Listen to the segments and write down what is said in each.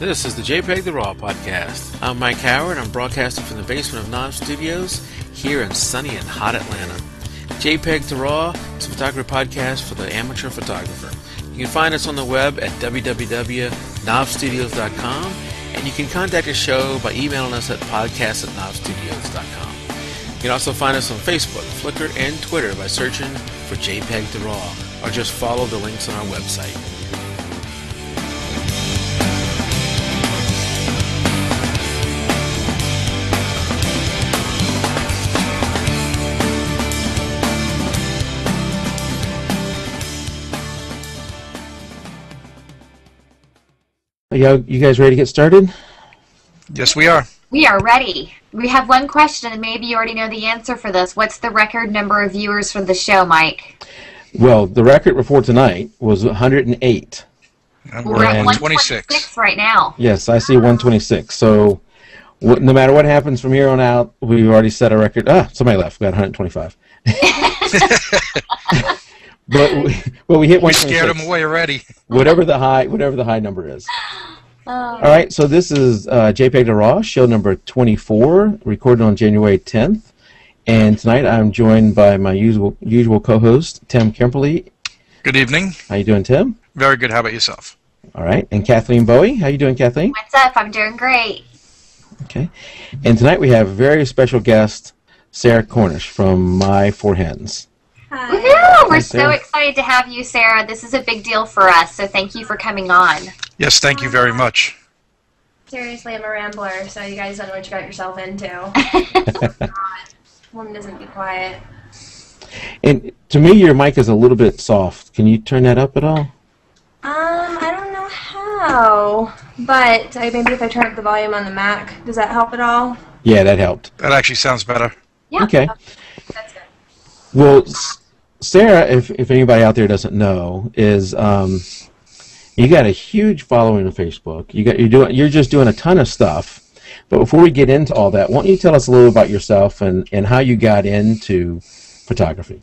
This is the Jpeg2RAW podcast. I'm Mike Howard. I'm broadcasting from the basement of Knob Studios here in sunny and hot Atlanta. Jpeg2RAW is a photography podcast for the amateur photographer. You can find us on the web at www.knobstudios.com, and you can contact the show by emailing us at podcast@knobstudios.com. You can also find us on Facebook, Flickr, and Twitter by searching for Jpeg2RAW, or just follow the links on our website. You guys ready to get started? Yes, we are. We are ready. We have one question, and maybe you already know the answer for this. What's the record number of viewers for the show, Mike? Well, the record before tonight was 108. And we're at 126 right now. Yes, I see 126. So no matter what happens from here on out, we've already set a record. Somebody left. We got 125. But we hit 126. We scared them away already. Whatever the high number is. All right, so this is Jpeg2RAW, show number 24, recorded on January 10th. And tonight I'm joined by my usual co-host, Tim Kemperle. Good evening. How you doing, Tim? Very good. How about yourself? All right, and Kathleen Bowie. How you doing, Kathleen? What's up? I'm doing great. Okay. And tonight we have a very special guest, Sarah Cornish from Hens. Hi. Woohoo! We're so excited to have you, Sarah. This is a big deal for us, so thank you for coming on. Yes, thank you very much. Seriously, I'm a rambler, so you guys don't know what you got yourself into. Woman doesn't be quiet. And to me, your mic is a little bit soft. Can you turn that up at all? I don't know how, but maybe if I turn up the volume on the Mac, does that help at all? Yeah, that helped. That actually sounds better. Yeah. Okay. That's good. Well, Sarah, if anybody out there doesn't know, is you got a huge following on Facebook. You're just doing a ton of stuff. But before we get into all that, why don't you tell us a little about yourself and how you got into photography?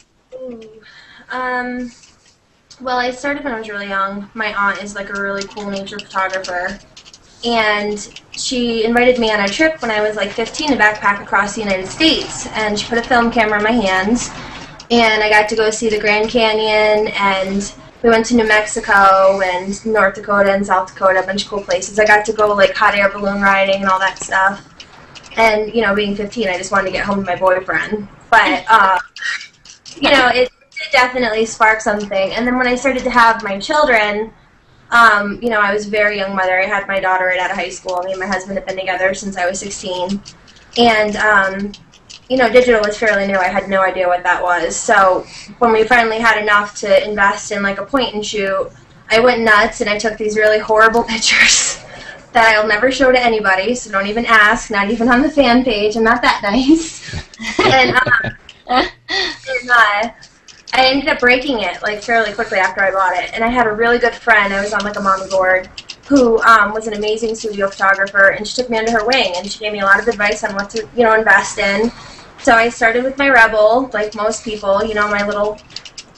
Well, I started when I was really young. My aunt is like a really cool nature photographer, and she invited me on a trip when I was like 15 to backpack across the United States, and she put a film camera in my hands, and I got to go see the Grand Canyon, and we went to New Mexico and North Dakota and South Dakota, a bunch of cool places. I got to go like hot air balloon riding and all that stuff. And, you know, being 15, I just wanted to get home to my boyfriend. But, you know, it definitely sparked something. And then when I started to have my children, you know, I was a very young mother. I had my daughter right out of high school. Me and my husband have been together since I was 16. And, you know, digital was fairly new. I had no idea what that was. So when we finally had enough to invest in like a point and shoot, I went nuts and I took these really horrible pictures that I'll never show to anybody, so don't even ask, not even on the fan page. I'm not that nice. And I ended up breaking it like fairly quickly after I bought it. And I had a really good friend, I was on like a mommy board, who was an amazing studio photographer, and she took me under her wing and she gave me a lot of advice on what to, you know, invest in. So I started with my Rebel, like most people, you know, my little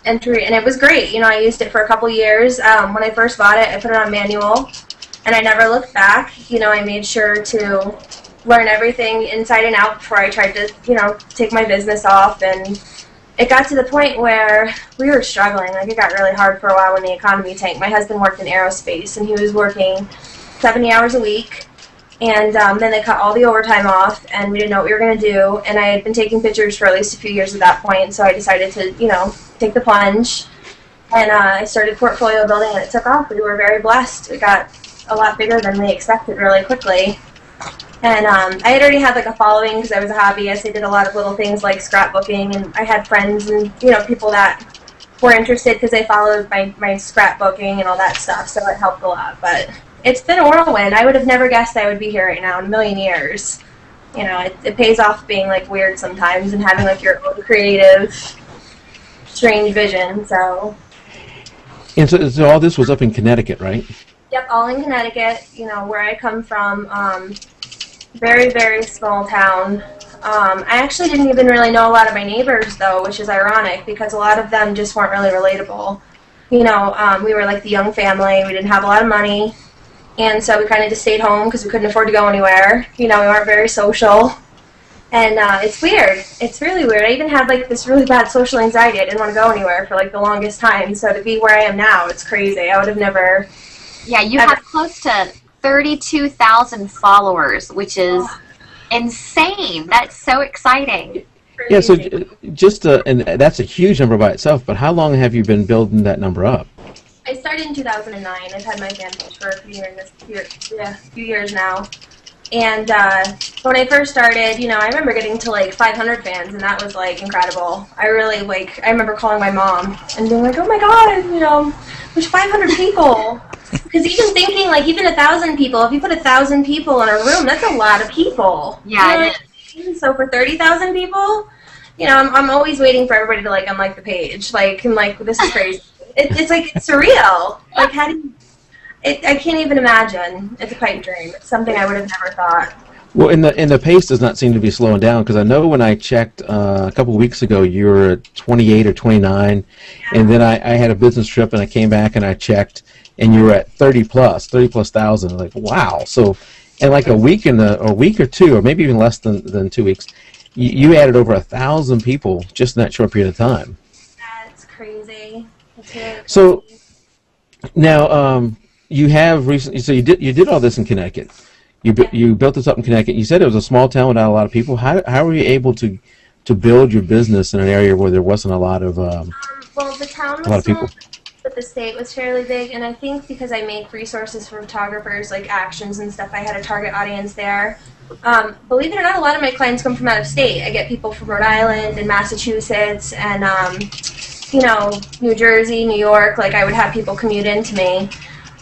entry, and it was great. You know, I used it for a couple years. When I first bought it, I put it on manual, and I never looked back. You know, I made sure to learn everything inside and out before I tried to, you know, take my business off. And it got to the point where we were struggling. Like, it got really hard for a while when the economy tanked. My husband worked in aerospace, and he was working 70 hours a week. And then they cut all the overtime off, and we didn't know what we were going to do. And I had been taking pictures for at least a few years at that point, so I decided to, you know, take the plunge. And I started portfolio building, and it took off. We were very blessed. It got a lot bigger than we expected really quickly. And I had already had like a following because I was a hobbyist. I did a lot of little things like scrapbooking, and I had friends and, you know, people that were interested because they followed my scrapbooking and all that stuff, so it helped a lot. But it's been a whirlwind. I would have never guessed I would be here right now in a million years. You know, it pays off being like weird sometimes and having like your own creative, strange vision. So. And so all this was up in Connecticut, right? Yep, all in Connecticut. You know, where I come from. Very, very small town. I actually didn't even really know a lot of my neighbors, though, which is ironic because a lot of them just weren't really relatable. You know, we were like the young family. We didn't have a lot of money. And so we kind of just stayed home because we couldn't afford to go anywhere. You know, we weren't very social. And it's weird. It's really weird. I even had like this really bad social anxiety. I didn't want to go anywhere for like the longest time. So to be where I am now, it's crazy. I would have never... Yeah, you have close to 32,000 followers, which is insane. That's so exciting. Yeah, so and that's a huge number by itself, but how long have you been building that number up? I started in 2009. I've had my fan page for a few years now. And when I first started, you know, I remember getting to like 500 fans, and that was like incredible. I remember calling my mom and being like, oh my god, you know, there's 500 people. Because even thinking like even 1,000 people, if you put 1,000 people in a room, that's a lot of people. Yeah, it is. So for 30,000 people, you know, I'm always waiting for everybody to like unlike the page. Like, I'm like, this is crazy. It's like, it's surreal. Like, how do you... I can't even imagine. It's a pipe dream. It's something I would have never thought. Well, and the pace does not seem to be slowing down, because I know when I checked a couple of weeks ago, you were at 28 or 29, and then I had a business trip, and I came back and I checked, and you were at 30 plus thousand. Like, wow. So, in like a week or two, or maybe even less than 2 weeks, you added over 1,000 people just in that short period of time. That's crazy. That's really crazy. So now, you have recently. So you did all this in Connecticut. You built this up in Connecticut. You said it was a small town without a lot of people. How were you able to build your business in an area where there wasn't a lot of well, the town was a lot of people? But the state was fairly big, and I think because I make resources for photographers, like actions and stuff, I had a target audience there. Believe it or not, a lot of my clients come from out of state. I get people from Rhode Island and Massachusetts and, you know, New Jersey, New York. Like, I would have people commute into me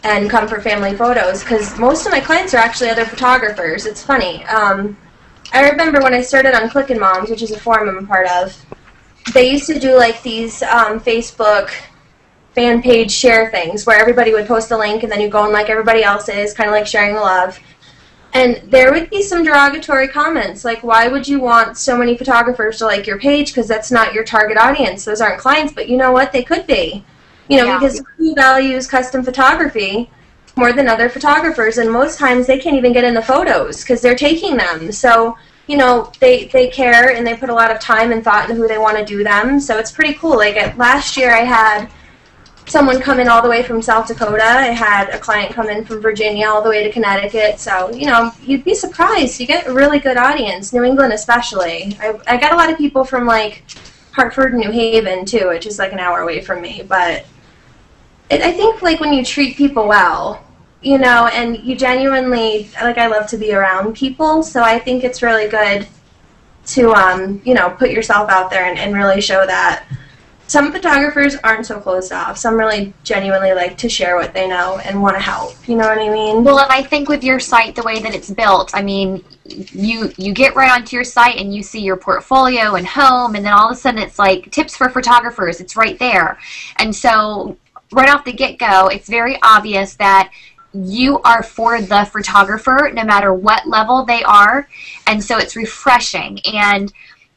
and come for family photos, because most of my clients are actually other photographers. It's funny. I remember when I started on Clickin' Moms, which is a forum I'm a part of, they used to do like these Facebook fan page share things where everybody would post a link and then you go and like everybody else's, kind of like sharing the love. And there would be some derogatory comments, like, why would you want so many photographers to like your page, because that's not your target audience. Those aren't clients, but you know what? They could be. You know, because who values custom photography more than other photographers? And most times they can't even get in the photos because they're taking them. So, you know, they care and they put a lot of time and thought into who they want to do them. So it's pretty cool. Like last year I had someone come in all the way from South Dakota. I had a client come in from Virginia all the way to Connecticut. So, you know, you'd be surprised. You get a really good audience, New England especially. I got a lot of people from, like, Hartford and New Haven, too, which is, like, an hour away from me. But I think, like, when you treat people well, you know, and you genuinely, like, I love to be around people. So I think it's really good to, you know, put yourself out there and really show that. Some photographers aren't so closed off. Some really genuinely like to share what they know and want to help. You know what I mean? Well, and I think with your site, the way that it's built, I mean, you get right onto your site and you see your portfolio and home, and then all of a sudden it's like tips for photographers. It's right there. And so right off the get-go, it's very obvious that you are for the photographer no matter what level they are. And so it's refreshing. And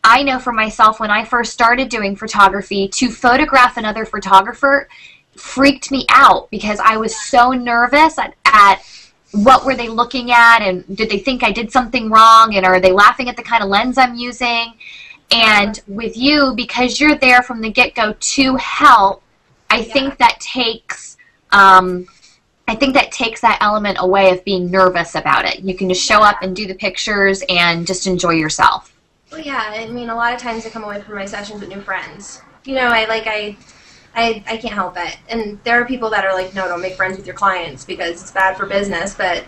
I know for myself, when I first started doing photography, to photograph another photographer freaked me out because I was so nervous at what were they looking at, and did they think I did something wrong, and are they laughing at the kind of lens I'm using? And with you, because you're there from the get-go to help, I think that takes that element away of being nervous about it. You can just show up and do the pictures and just enjoy yourself. Well, yeah, I mean, a lot of times I come away from my sessions with new friends. You know, I can't help it. And there are people that are like, no, don't make friends with your clients because it's bad for business, but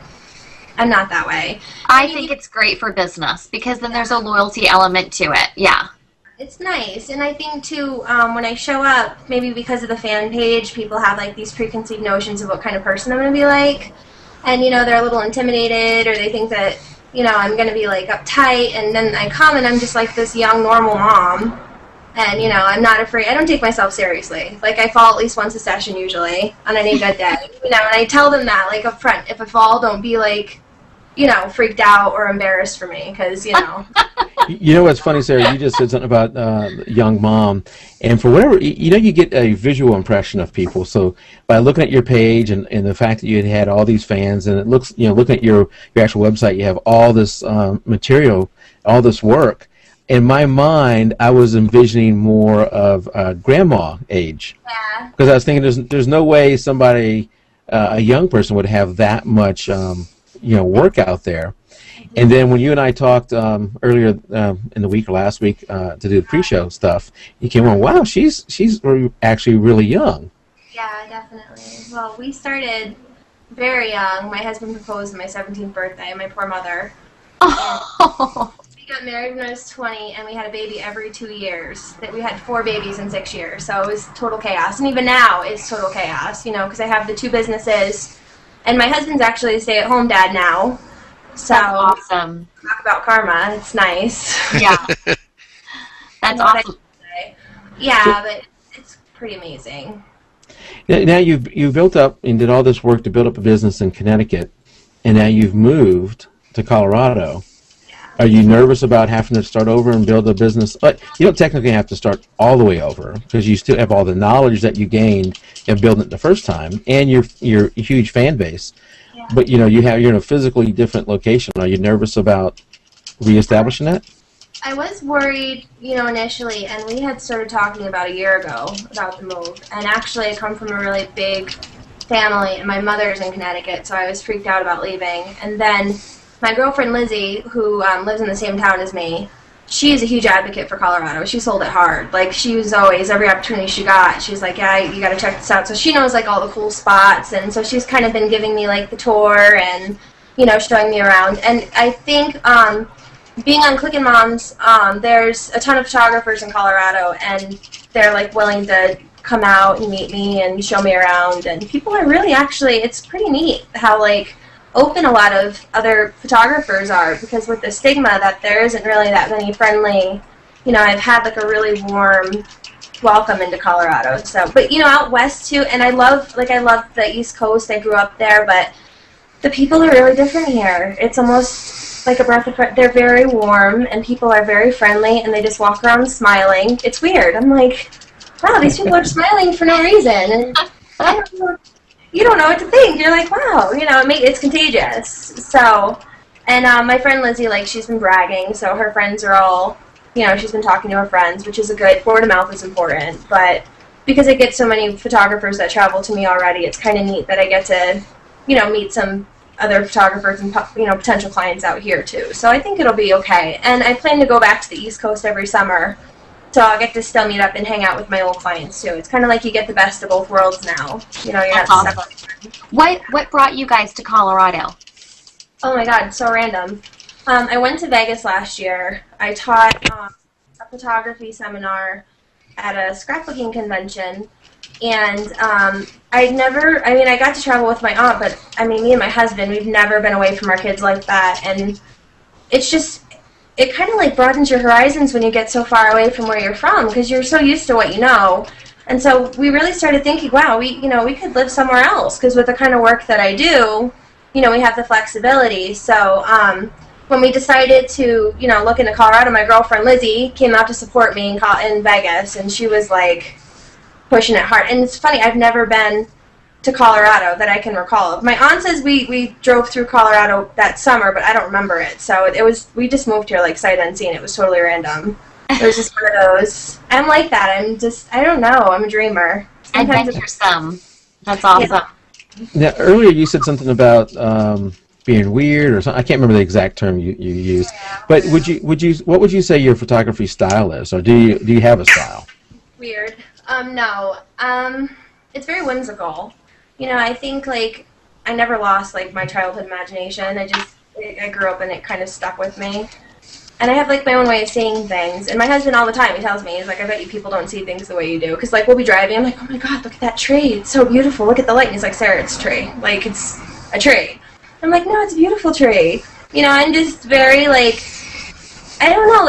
I'm not that way. I think it's great for business because then there's a loyalty element to it, yeah. It's nice, and I think, too, when I show up, maybe because of the fan page, people have, like, these preconceived notions of what kind of person I'm going to be like, and, you know, they're a little intimidated, or they think that, you know, I'm going to be, like, uptight, and then I come and I'm just, like, this young, normal mom, and, you know, I'm not afraid. I don't take myself seriously. Like, I fall at least once a session, usually, on any good day, you know, and I tell them that, like, up front, if I fall, don't be, like, you know, freaked out or embarrassed for me, because, you know, You know what's funny, Sarah? You just said something about young mom, and for whatever, you get a visual impression of people. So by looking at your page and the fact that you had all these fans, and it looks, looking at your actual website, you have all this material, all this work. In my mind, I was envisioning more of grandma age. Yeah. Because I was thinking, there's no way somebody, a young person, would have that much, work out there. And then when you and I talked earlier in the week or last week to do the pre-show stuff, you came on, wow, she's actually really young. Yeah, definitely. Well, we started very young. My husband proposed on my 17th birthday, my poor mother. Oh. We got married when I was 20, and we had a baby every 2 years. That we had 4 babies in 6 years, so it was total chaos. And even now, it's total chaos, because I have the 2 businesses, and my husband's actually a stay-at-home dad now. So that's awesome. Talk about karma. It's nice. Yeah. That's awesome. Yeah, but it's pretty amazing. Now you've built up and did all this work to build up a business in Connecticut, and now you've moved to Colorado. Yeah. Are you nervous about having to start over and build a business? But you don't technically have to start all the way over because you still have all the knowledge that you gained in building it the first time, and your huge fan base. Yeah. But you're in a physically different location. Are you nervous about reestablishing that? I was worried, initially, and we had started talking about a year ago about the move. And actually, I come from a really big family, and my mother's in Connecticut, so I was freaked out about leaving. And then my girlfriend Lizzie, who lives in the same town as me, she is a huge advocate for Colorado. She sold it hard. Like, she was always, every opportunity she got, she's like, yeah, you got to check this out. So she knows, all the cool spots, and so she's kind of been giving me, the tour and, showing me around. And I think being on Clickin' Moms, there's a ton of photographers in Colorado, and they're, willing to come out and meet me and show me around. And people are really it's pretty neat how, open a lot of other photographers are, because with the stigma that there isn't really that many friendly, I've had a really warm welcome into Colorado. So, but out west too, and I love the East Coast. I grew up there, but the people are really different here. It's almost like a breath of fresh. They're very warm, and people are very friendly, and they just walk around smiling. It's weird. I'm like, wow, these people are smiling for no reason, and I don't know. You don't know what to think. You're like, wow, it's contagious. So, and my friend Lizzie, she's been bragging, so her friends are all, she's been talking to her friends, which is a good, word of mouth is important, but because I get so many photographers that travel to me already, it's kind of neat that I get to, meet some other photographers and, potential clients out here too. So I think it'll be okay. And I plan to go back to the East Coast every summer, so I'll get to still meet up and hang out with my old clients too. It's kind of like you get the best of both worlds now. You're not awesome. What brought you guys to Colorado? Oh my God, so random. I went to Vegas last year. I taught a photography seminar at a scrapbooking convention, and I got to travel with my aunt, but me and my husband, we've never been away from our kids like that, and it's just, it kind of broadens your horizons when you get so far away from where you're from, because you're so used to what you know. And so we really started thinking, wow, we could live somewhere else, because with the kind of work that I do, we have the flexibility. So when we decided to, look into Colorado, my girlfriend Lizzie came out to support me in Vegas, and she was pushing it hard. And it's funny, I've never been to Colorado that I can recall. My aunt says we drove through Colorado that summer, but I don't remember it. So we just moved here sight unseen. It was totally random. It was just one of those. I'm like that. I don't know. I'm a dreamer. Adventuresome. That's awesome. Yeah. Now, earlier you said something about being weird or something. I can't remember the exact term you used. Yeah. But what would you say your photography style is, or do you have a style? Weird. No. It's very whimsical. I think I never lost my childhood imagination. I grew up and it kind of stuck with me. And I have my own way of seeing things. And my husband all the time, he tells me, he's like, I bet you people don't see things the way you do. Because we'll be driving, I'm like, oh my God, look at that tree. It's so beautiful. Look at the light. And he's like, Sarah, it's a tree. It's a tree. I'm like, no, it's a beautiful tree. I'm just very I don't know,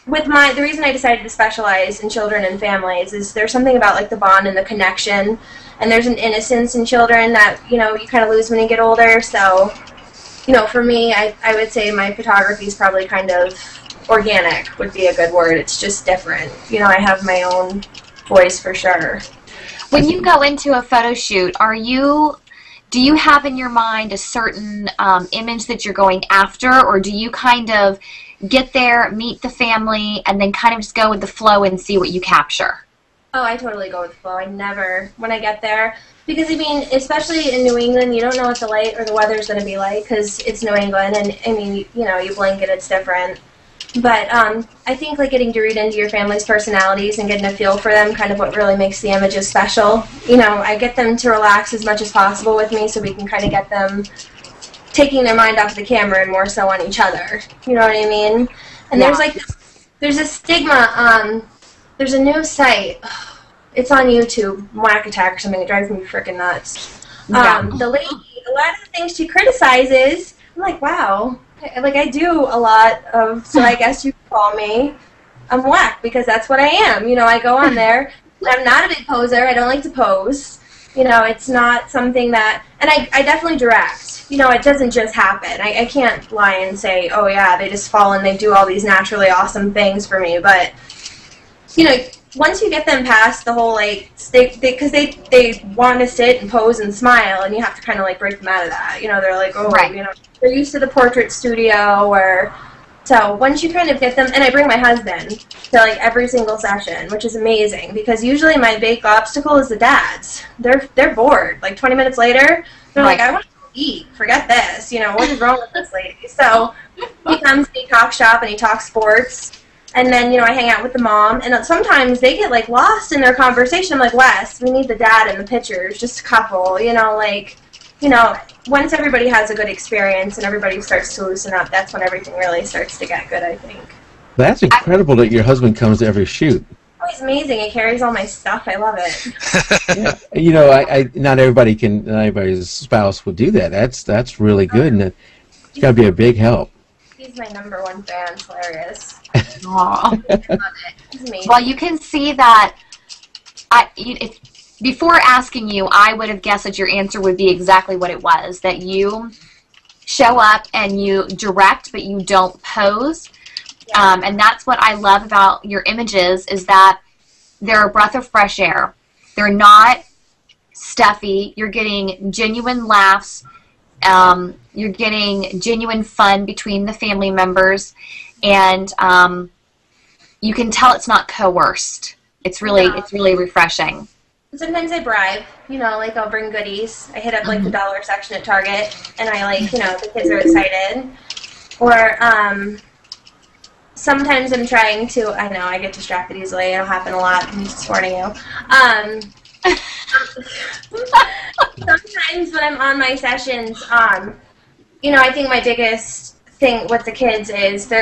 with the reason I decided to specialize in children and families is there's something about the bond and the connection, and there's an innocence in children that you kind of lose when you get older. So for me, I would say my photography is probably kind of organic would be a good word. It's just different. You know, I have my own voice for sure. When you go into a photo shoot, do you have in your mind a certain image that you're going after, or do you kind of get there, meet the family, and then kind of just go with the flow and see what you capture? Oh, I totally go with the flow. I never, when I get there, because I mean, especially in New England, you don't know what the light or the weather's going to be like because it's New England, and I mean, you know, you blink and it's different. But I think like getting to read into your family's personalities and getting a feel for them, kind of what really makes the images special. You know, I get them to relax as much as possible with me so we can kind of get them taking their mind off the camera and more so on each other. You know what I mean? And Yeah. there's a stigma. There's a new site. It's on YouTube, Whack Attack or something. It drives me freaking nuts. Yeah. The lady, a lot of the things she criticizes, I'm like, wow. Like, I do a lot of, so I guess you could call me, I'm whack, because that's what I am. You know, I go on there. I'm not a big poser. I don't like to pose. You know, it's not something that, and I definitely direct. You know, it doesn't just happen. I can't lie and say, oh yeah, they just fall and they do all these naturally awesome things for me. But, you know, once you get them past the whole, like, because they want to sit and pose and smile, and you have to kind of, like, break them out of that. You know, they're like, oh, Right. you know, they're used to the portrait studio, or, so once you kind of get them, and I bring my husband to, like, every single session, which is amazing, because usually my big obstacle is the dads. They're bored. Like, 20 minutes later, they're Right. like, I want to eat. Forget this. You know, what is wrong with this lady? So he comes and he talks shop and he talks sports. And then, you know, I hang out with the mom, and sometimes they get, like, lost in their conversation. I'm like, Wes, we need the dad in the pictures, just a couple, you know, like, you know, once everybody has a good experience and everybody starts to loosen up, that's when everything really starts to get good, I think. That's incredible that your husband comes to every shoot. Oh, he's amazing. He carries all my stuff. I love it. Yeah. You know, not everybody's spouse would do that. That's really good, and it's got to be a big help. He's my #1 fan. It's hilarious. Aw. I love it. He's amazing. Well, you can see that before asking you, I would have guessed that your answer would be exactly what it was, that you show up and you direct, but you don't pose. Yeah. And that's what I love about your images, is that they're a breath of fresh air. They're not stuffy. You're getting genuine laughs. You're getting genuine fun between the family members. And you can tell it's not coerced. It's really refreshing. Sometimes I bribe, you know, like I'll bring goodies. I hit up like the dollar section at Target, and I like, you know, the kids are excited. Or sometimes I'm trying to, I know I get distracted easily. It'll happen a lot. I'm just warning you. Sometimes when I'm on my sessions, you know, I think my biggest thing with the kids is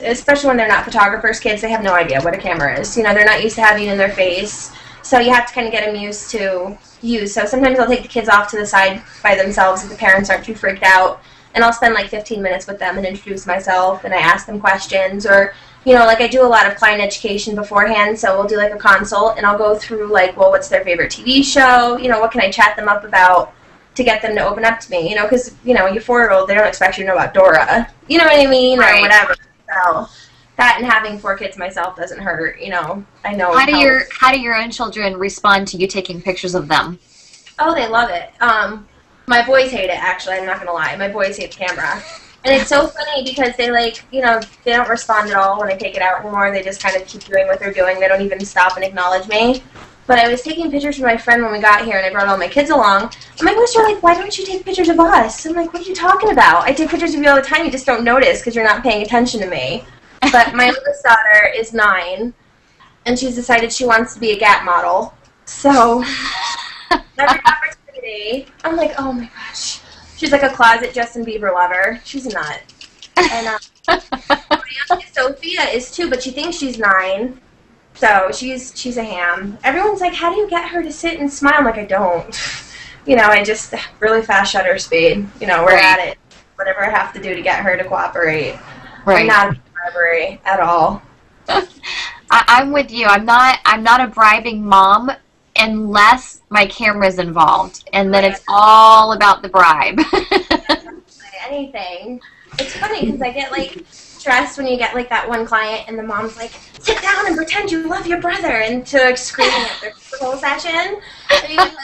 especially when they're not photographers' kids, they have no idea what a camera is. You know, they're not used to having it in their face. So you have to kind of get them used to use. So sometimes I'll take the kids off to the side by themselves if the parents aren't too freaked out. And I'll spend like 15 minutes with them and introduce myself, and I ask them questions. Or, you know, like I do a lot of client education beforehand, so we'll do like a consult, and I'll go through like, well, what's their favorite TV show? You know, what can I chat them up about to get them to open up to me? You know, because, you know, your 4-year-old, they don't expect you to know about Dora. You know what I mean? Right. Or whatever. So that, and having 4 kids myself doesn't hurt, you know. I know. How do your own children respond to you taking pictures of them? Oh, they love it. My boys hate it, actually. I'm not going to lie. My boys hate the camera. And it's so funny because they, like, you know, they don't respond at all when I take it out anymore. They just kind of keep doing what they're doing. They don't even stop and acknowledge me. But I was taking pictures for my friend when we got here, and I brought all my kids along. And my boys were like, why don't you take pictures of us? I'm like, what are you talking about? I take pictures of you all the time. You just don't notice because you're not paying attention to me. But my oldest daughter is 9, and she's decided she wants to be a Gap model. So every opportunity, I'm like, oh my gosh. She's like a closet Justin Bieber lover. She's a nut. And my youngest Sophia is 2, but she thinks she's 9. So she's a ham. Everyone's like, how do you get her to sit and smile? I'm like, I don't. You know, I just really fast shutter speed. You know, we're at it. Whatever I have to do to get her to cooperate. Right. I'm not a bribery at all. I'm with you. I'm not a bribing mom unless my camera's involved, and then it's all about the bribe. Anything. it's funny because I get like stressed when you get like that one client and the mom's like, sit down and pretend you love your brother, and to like screaming at their whole session. So you just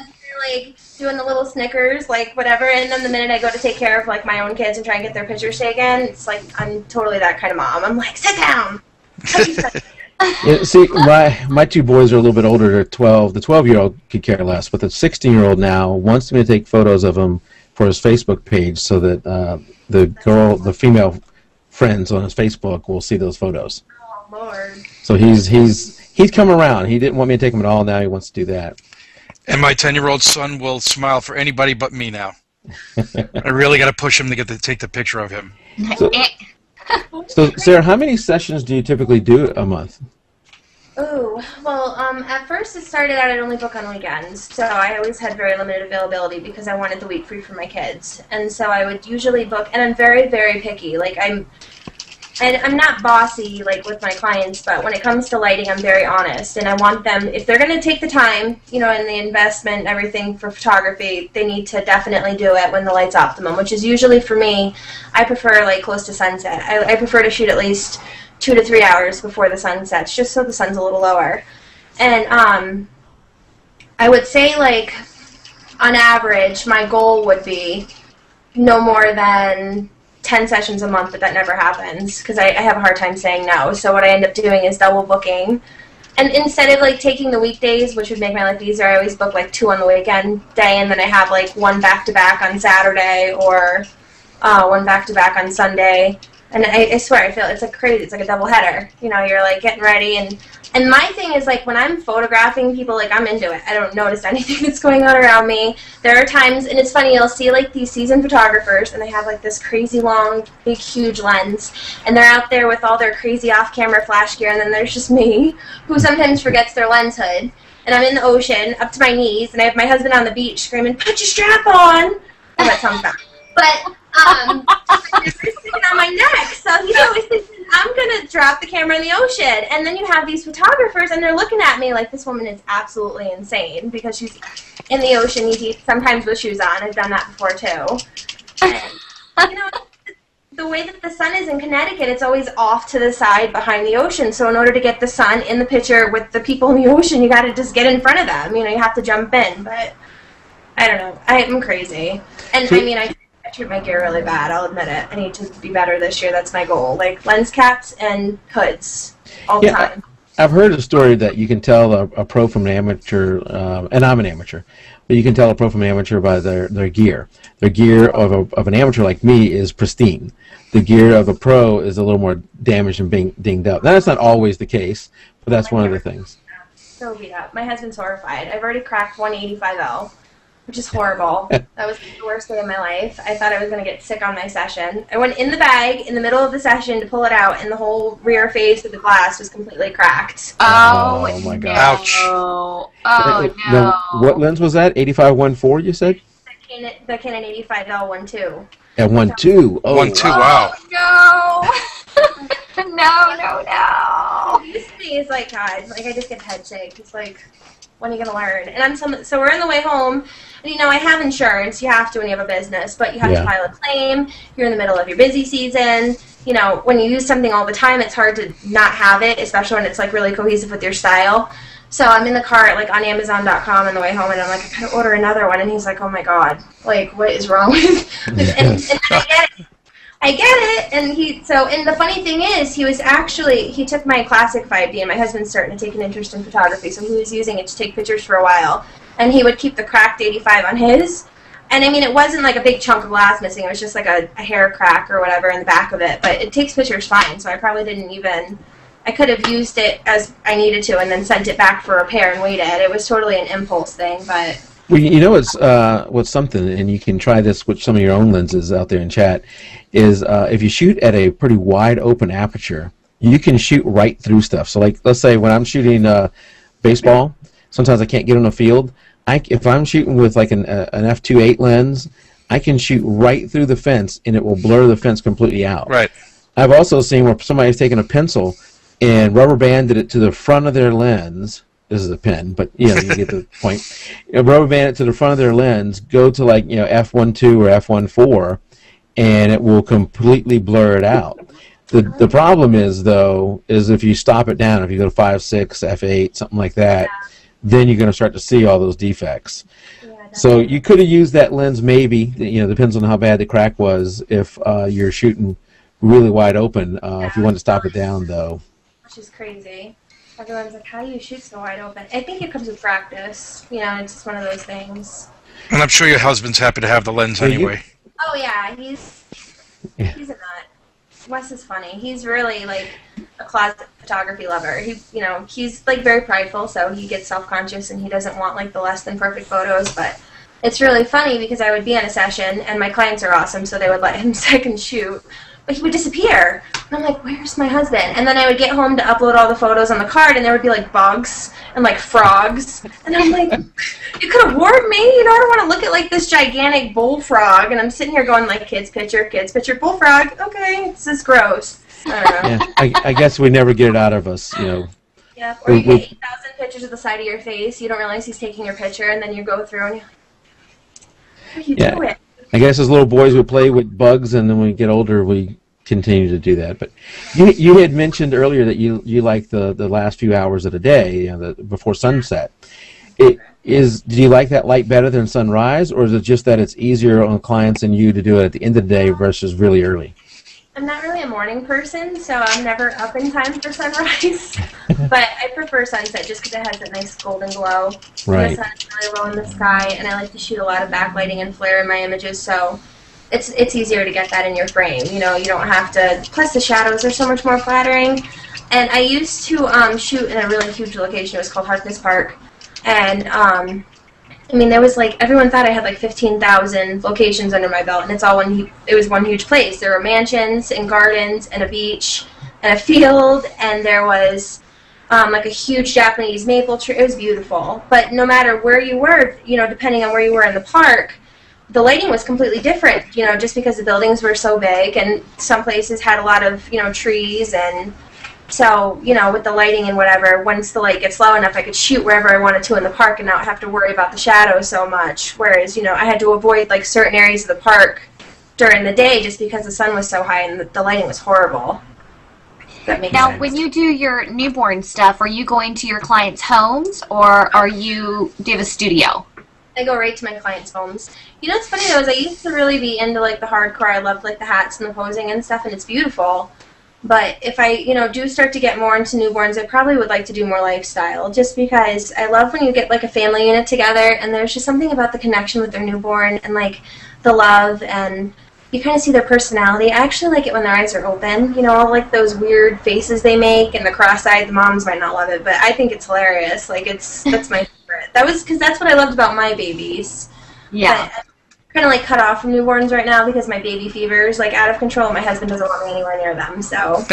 like doing the little snickers, like whatever, and then the minute I go to take care of like my own kids and try and get their pictures taken, it's like I'm totally that kind of mom. I'm like, sit down. Yeah, see, my two boys are a little bit older. They're 12. The 12-year-old could care less, but the 16-year-old now wants me to take photos of him for his Facebook page so that the female friends on his Facebook will see those photos. Oh Lord. So he's come around. He didn't want me to take him at all. Now he wants to do that. And my 10-year-old son will smile for anybody but me now. I really got to push him to take the picture of him. So, Sarah, how many sessions do you typically do a month? Ooh, well, at first it started out I'd only book on weekends, so I always had very limited availability because I wanted the week free for my kids. And so I would usually book, and I'm very, very picky. Like, I'm not bossy, like, with my clients, but when it comes to lighting, I'm very honest. And I want them, if they're going to take the time, you know, and the investment and everything for photography, they need to definitely do it when the light's optimum, which is usually, for me, I prefer, like, close to sunset. I prefer to shoot at least 2 to 3 hours before the sun sets, just so the sun's a little lower. And I would say, like, on average, my goal would be no more than 10 sessions a month, but that never happens because I have a hard time saying no. So what I end up doing is double booking. And instead of like taking the weekdays, which would make my life easier, I always book like 2 on the weekend day, and then I have like 1 back-to-back on Saturday or 1 back-to-back on Sunday. And I swear, I feel it's like crazy. It's like a double header. You know, you're like getting ready, and my thing is like when I'm photographing people, like I'm into it. I don't notice anything that's going on around me. There are times, and it's funny, you'll see like these seasoned photographers, and they have like this crazy long, big, huge lens, and they're out there with all their crazy off-camera flash gear, and then there's just me, who sometimes forgets their lens hood, and I'm in the ocean, up to my knees, and I have my husband on the beach screaming, "Put your strap on!" Oh, that sounds bad. But it's sitting on my neck, so he's always thinking, I'm going to drop the camera in the ocean. And then you have these photographers, and they're looking at me like this woman is absolutely insane because she's in the ocean, sometimes with shoes on. I've done that before, too. And, you know, the way that the sun is in Connecticut, it's always off to the side behind the ocean. So in order to get the sun in the picture with the people in the ocean, you got to just get in front of them. You know, you have to jump in. But I don't know. I'm crazy. And, I mean, I treat my gear really bad, I'll admit it. I need to be better this year. That's my goal. Like lens caps and hoods all the time. I've heard a story that you can tell a pro from an amateur, and I'm an amateur, but you can tell a pro from an amateur by their gear. Their gear of an amateur like me is pristine. The gear of a pro is a little more damaged and dinged up. Now, that's not always the case, but that's one of the things. So beat up. My husband's horrified. I've already cracked 185L. Which is horrible. That was the worst day of my life. I thought I was going to get sick on my session. I went in the bag in the middle of the session to pull it out, and the whole rear face of the glass was completely cracked. Oh my God. Ouch. Oh, no. What lens was that? 85-1.4, you said? The Canon 85L 1.2. At 1.2. Oh, 1.2, wow. No. No. This thing is like, God, like I just get head shake. It's like, when are you going to learn? And so we're on the way home, and you know, I have insurance. You have to when you have a business, but you have to file a claim. You're in the middle of your busy season. You know, when you use something all the time, it's hard to not have it, especially when it's like really cohesive with your style. So I'm in the car like on Amazon.com on the way home, and I'm like, I gotta order another one. And he's like, oh my God, like what is wrong with? And I get it. And the funny thing is, he took my classic 5D, and my husband's starting to take an interest in photography, so he was using it to take pictures for a while, and he would keep the cracked 85 on his. And I mean, it wasn't like a big chunk of glass missing, it was just like a hair crack or whatever in the back of it, but it takes pictures fine, so I probably didn't even, I could have used it as I needed to and then sent it back for repair and waited. It was totally an impulse thing, but... Well, you know what's something, and you can try this with some of your own lenses out there in chat, is if you shoot at a pretty wide open aperture, you can shoot right through stuff. So like, let's say when I'm shooting baseball, sometimes I can't get on the field. If I'm shooting with like an f2.8 lens, I can shoot right through the fence, and it will blur the fence completely out. Right. I've also seen where somebody's taken a pencil and rubber banded it to the front of their lens. This is a pen, but you know, you get the point. Rubber band it to the front of their lens, go to like, you know, f1.2 or f1.4, and it will completely blur it out. The problem is, though, is if you stop it down, if you go to 5.6, f8, something like that, then you're going to start to see all those defects. So you could have used that lens maybe, depends on how bad the crack was, if you're shooting really wide open. If you want to stop it down, though. Which is crazy. Everyone's like, how do you shoot so wide open? I think it comes with practice. It's just one of those things. And I'm sure your husband's happy to have the lens anyway. Oh, yeah. He's a nut. Wes is funny. He's really, like, a closet photography lover. He's, like, very prideful, so he gets self-conscious, and he doesn't want, like, the less than perfect photos, but it's really funny because I would be in a session, and my clients are awesome, so they would let him second shoot, but he would disappear. And I'm like, where's my husband? And then I would get home to upload all the photos on the card, and there would be, like, bugs and, like, frogs. And I'm like, you could have warned me. I don't want to look at, like, this gigantic bullfrog. And I'm sitting here going, like, kids picture, bullfrog. Okay, this is gross. I don't know. Yeah, I guess we never get it out of us, Yeah, or you get 8,000 pictures of the side of your face. You don't realize he's taking your picture, and then you go through, and you're like, what are you doing? I guess as little boys we play with bugs, and then when we get older we continue to do that. But you had mentioned earlier that you like the last few hours of the day, before sunset. Do you like that light better than sunrise, or is it just that it's easier on clients and you to do it at the end of the day versus really early? I'm not really a morning person, so I'm never up in time for sunrise. But I prefer sunset just because it has that nice golden glow. Right. The sun is really low in the sky, and I like to shoot a lot of backlighting and flare in my images, so it's easier to get that in your frame. You don't have to. Plus, the shadows are so much more flattering. And I used to shoot in a really huge location. It was called Harkness Park, and there was everyone thought I had 15,000 locations under my belt, and it's all it was one huge place. There were mansions and gardens and a beach and a field, and there was a huge Japanese maple tree. It was beautiful. But no matter where you were, depending on where you were in the park, the lighting was completely different, just because the buildings were so big, and some places had a lot of, trees, and so, with the lighting and whatever, once the light gets low enough, I could shoot wherever I wanted to in the park and not have to worry about the shadows so much, whereas, I had to avoid, certain areas of the park during the day just because the sun was so high and the lighting was horrible. That makes sense. When you do your newborn stuff, are you going to your clients' homes, or do you have a studio? I go right to my clients' homes. What's funny, though, is I used to really be into, the hardcore. I loved, the hats and the posing and stuff, and it's beautiful. But if I, do start to get more into newborns, I probably would like to do more lifestyle, just because I love when you get, a family unit together, and there's just something about the connection with their newborn and, the love, and you kind of see their personality. I actually like it when their eyes are open, all, those weird faces they make, and the cross-eyed. The moms might not love it, but I think it's hilarious. That's my favorite. Because that's what I loved about my babies. Yeah. But kind of cut off from newborns right now because my baby fever is out of control. My husband doesn't want me anywhere near them, so.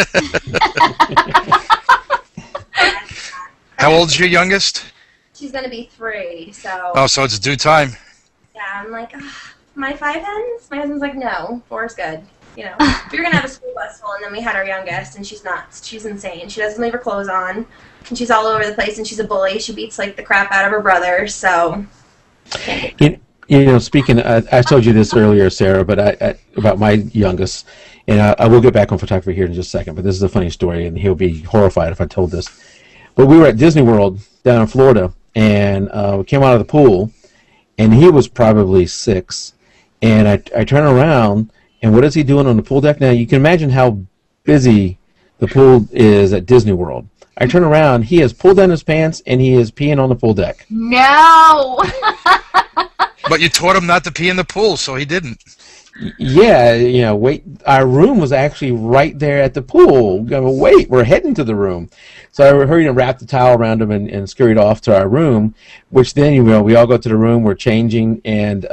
How old's your youngest? She's gonna be 3, so. Oh, so it's due time. Yeah, I'm my 5 hens? My husband's like, no, 4 is good. We were gonna have a school bus full, and then we had our youngest, and she's nuts. She's insane. She doesn't leave her clothes on, and she's all over the place, and she's a bully. She beats the crap out of her brother, so. Speaking, I told you this earlier, Sarah, but about my youngest, and I will get back on photography here in just a second, but this is a funny story, and he'll be horrified if I told this. But we were at Disney World down in Florida, and we came out of the pool, and he was probably 6, and I turn around, and what is he doing on the pool deck? Now, you can imagine how busy the pool is at Disney World. I turn around, he has pulled down his pants, and he is peeing on the pool deck. No! But you taught him not to pee in the pool, so he didn't. Yeah, wait. Our room was actually right there at the pool. Wait, we're heading to the room. So I hurried and wrapped the towel around him and scurried off to our room, which then, we all go to the room, we're changing, and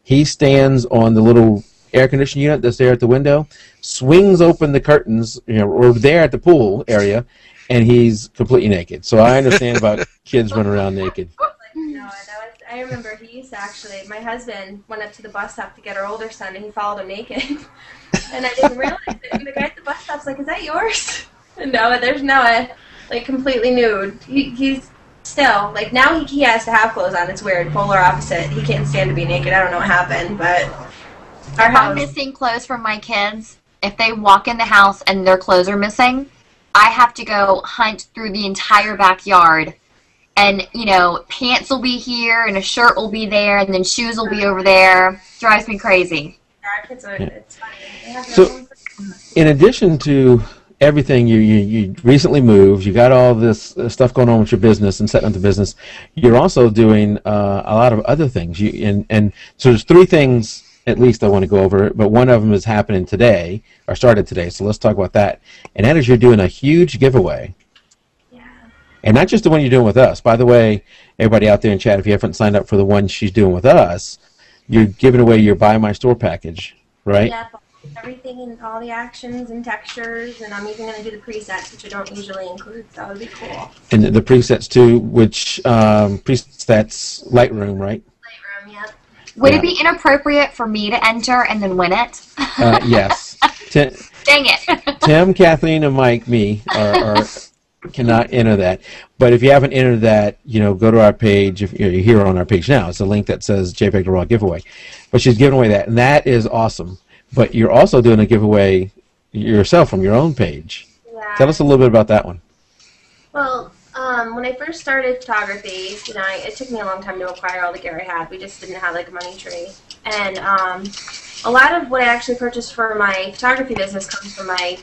he stands on the little air conditioning unit that's there at the window, swings open the curtains, we're there at the pool area, and he's completely naked. So I understand about kids running around naked. I remember he used to actually, my husband went up to the bus stop to get our older son, and he followed him naked. And I didn't realize it. And the guy at the bus stop's like, is that yours? And no, there's Noah, completely nude. He's still, now he has to have clothes on. It's weird, polar opposite. He can't stand to be naked. I don't know what happened, but Our If I'm house. missing clothes from my kids, if they walk in the house and their clothes are missing, I have to go hunt through the entire backyard. And, you know, pants will be here, and a shirt will be there, and then shoes will be over there. Drives me crazy. Our kids are, it's funny. They have So- their own- In addition to everything, you recently moved, you got all this stuff going on with your business and setting up the business, you're also doing a lot of other things. And so there's 3 things at least I want to go over, but one of them is happening today, or started today, so let's talk about that. And that is you're doing a huge giveaway. Yeah. And not just the one you're doing with us. By the way, everybody out there in chat, if you haven't signed up for the one she's doing with us, you're giving away your Buy My Store package, right? Yeah, everything and all the actions and textures, and I'm even going to do the presets, which I don't usually include, so that would be cool. And the presets too, which presets Lightroom, right? Lightroom, yep. Would Yeah. it be inappropriate for me to enter and then win it? Yes. Dang it. Tim, Kathleen, and Mike, me, are cannot enter that. But if you haven't entered that, go to our page. If you're here on our page now, it's a link that says jpeg2RAW giveaway. But she's giving away that, and that is awesome. But you're also doing a giveaway yourself from your own page. Yeah. Tell us a little bit about that one. Well, when I first started photography, it took me a long time to acquire all the gear I had. We just didn't have like a money tree. And a lot of what I actually purchased for my photography business comes from my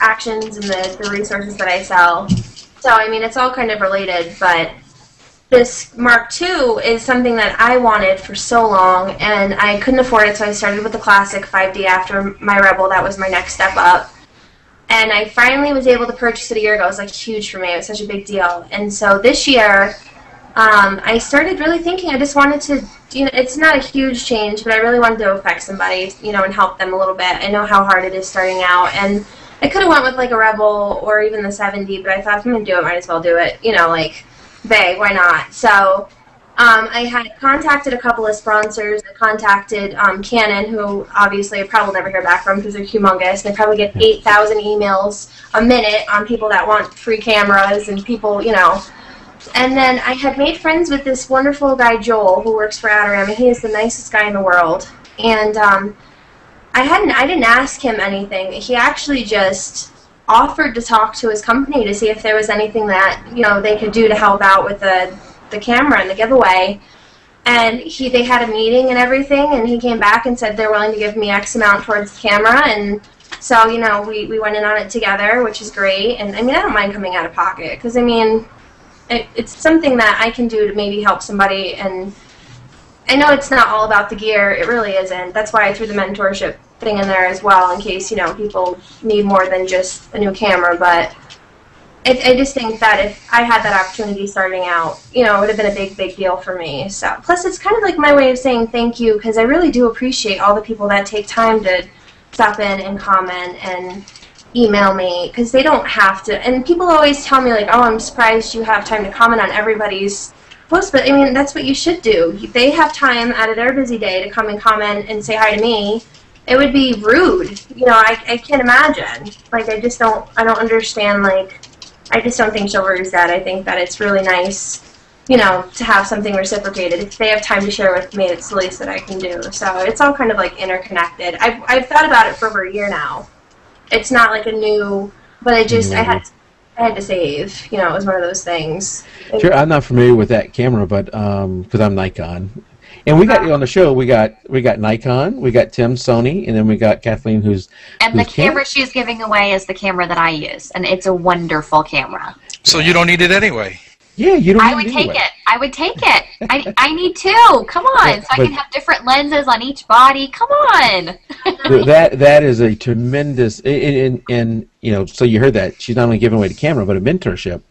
actions and the resources that I sell. So, I mean, it's all kind of related, but this Mark II is something that I wanted for so long, and I couldn't afford it, so I started with the classic 5D after my Rebel. That was my next step up. And I finally was able to purchase it a year ago. It was like huge for me. It was such a big deal. And so this year, I started really thinking I just wanted to, it's not a huge change, but I really wanted to affect somebody, and help them a little bit. I know how hard it is starting out. And I could have went with like a Rebel or even the 70, but I thought if I'm going to do it, might as well do it. Big, why not? So I had contacted a couple of sponsors. I contacted Canon, who obviously I probably never hear back from because they're humongous. They probably get 8,000 emails a minute on people that want free cameras and people, And then I had made friends with this wonderful guy, Joel, who works for Adorama, and he is the nicest guy in the world. And I didn't ask him anything. He actually just offered to talk to his company to see if there was anything that they could do to help out with the camera and the giveaway. And they had a meeting and everything, and he came back and said they're willing to give me X amount towards the camera. And so we went in on it together, which is great. And I don't mind coming out of pocket because it's something that I can do to maybe help somebody. And I know it's not all about the gear. It really isn't. That's why I threw the mentorship thing in there as well, in case people need more than just a new camera. But I just think that if I had that opportunity starting out, it would have been a big deal for me. So plus it's kind of like my way of saying thank you, because I really do appreciate all the people that take time to stop in and comment and email me, because they don't have to. And people always tell me like, oh, I'm surprised you have time to comment on everybody's post, but that's what you should do. They have time out of their busy day to come and comment and say hi to me. It would be rude. I can't imagine. Like, I don't understand, like, I just don't think chivalry is that. I think that it's really nice, to have something reciprocated. If they have time to share with me, it's the least that I can do. So it's all kind of, like, interconnected. I've thought about it for over a year now. It's not, like, a new, but I had to save. It was one of those things. Sure, I'm not familiar with that camera, but because I'm Nikon. And we got on the show. We got Nikon, we got Tim Sony, and then we got Kathleen, who's And the camera she's giving away is the camera that I use, and it's a wonderful camera. So you don't need it anyway. Yeah, you don't. I would take it. I would take it. I need two. Come on, Yeah, so I can have different lenses on each body. Come on. That is a tremendous. So you heard that she's not only giving away the camera, but a mentorship.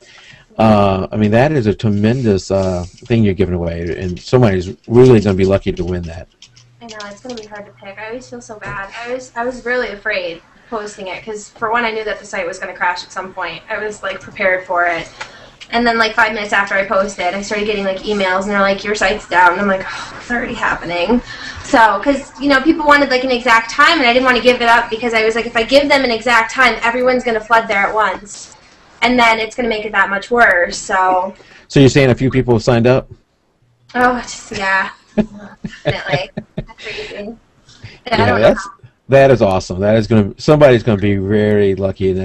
That is a tremendous thing you're giving away, and somebody's really going to be lucky to win that. I know, it's going to be hard to pick. I always feel so bad. I was really afraid posting it, because for one, I knew that the site was going to crash at some point. I was, like, prepared for it. And then, like, 5 minutes after I posted, I started getting, like, emails, and they're like, your site's down. And I'm like, oh, it's already happening. So, because, people wanted, like, an exact time, and I didn't want to give it up, because I was like, if I give them an exact time, everyone's going to flood there at once. And then it's going to make it that much worse, so... So you're saying a few people have signed up? Oh, yeah. Definitely. That's crazy. I Yeah, don't know. that is awesome. That is somebody's gonna be very lucky, and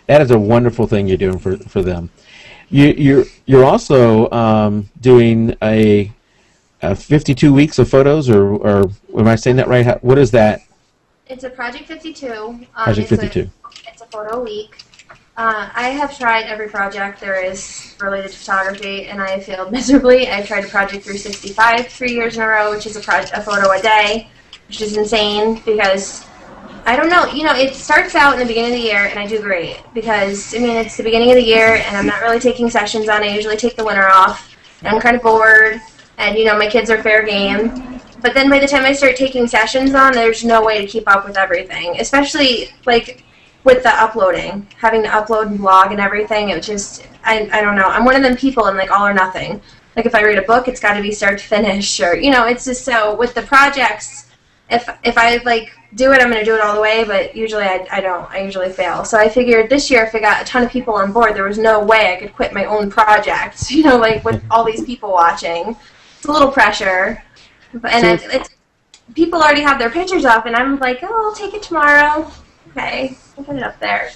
that is a wonderful thing you're doing for them. You're also doing a 52 weeks of photos, or am I saying that right? What is that? It's a Project 52. Project 52. It's a photo a week. I have tried every project there is related to photography, and I have failed miserably. I've tried a Project 365 3 years in a row, which is a photo a day, which is insane because I don't know. You know, it starts out in the beginning of the year, and I do great because, I mean, it's the beginning of the year, and I'm not really taking sessions on. I usually take the winter off, and I'm kind of bored, and, you know, my kids are fair game. But then by the time I start taking sessions on, there's no way to keep up with everything, especially, like, with the uploading, having to upload and blog and everything. It just, I don't know. I'm one of them people, I'm like all or nothing. Like, if I read a book, it's got to be start to finish, or, you know, it's just so, with the projects, if I, like, do it, I'm going to do it all the way, but usually I don't. I usually fail. So I figured this year, if I got a ton of people on board, there was no way I could quit my own project, you know, like, with all these people watching. It's a little pressure. And it's people already have their pictures up, and I'm like, oh, I'll take it tomorrow. Okay, I'll put it up there.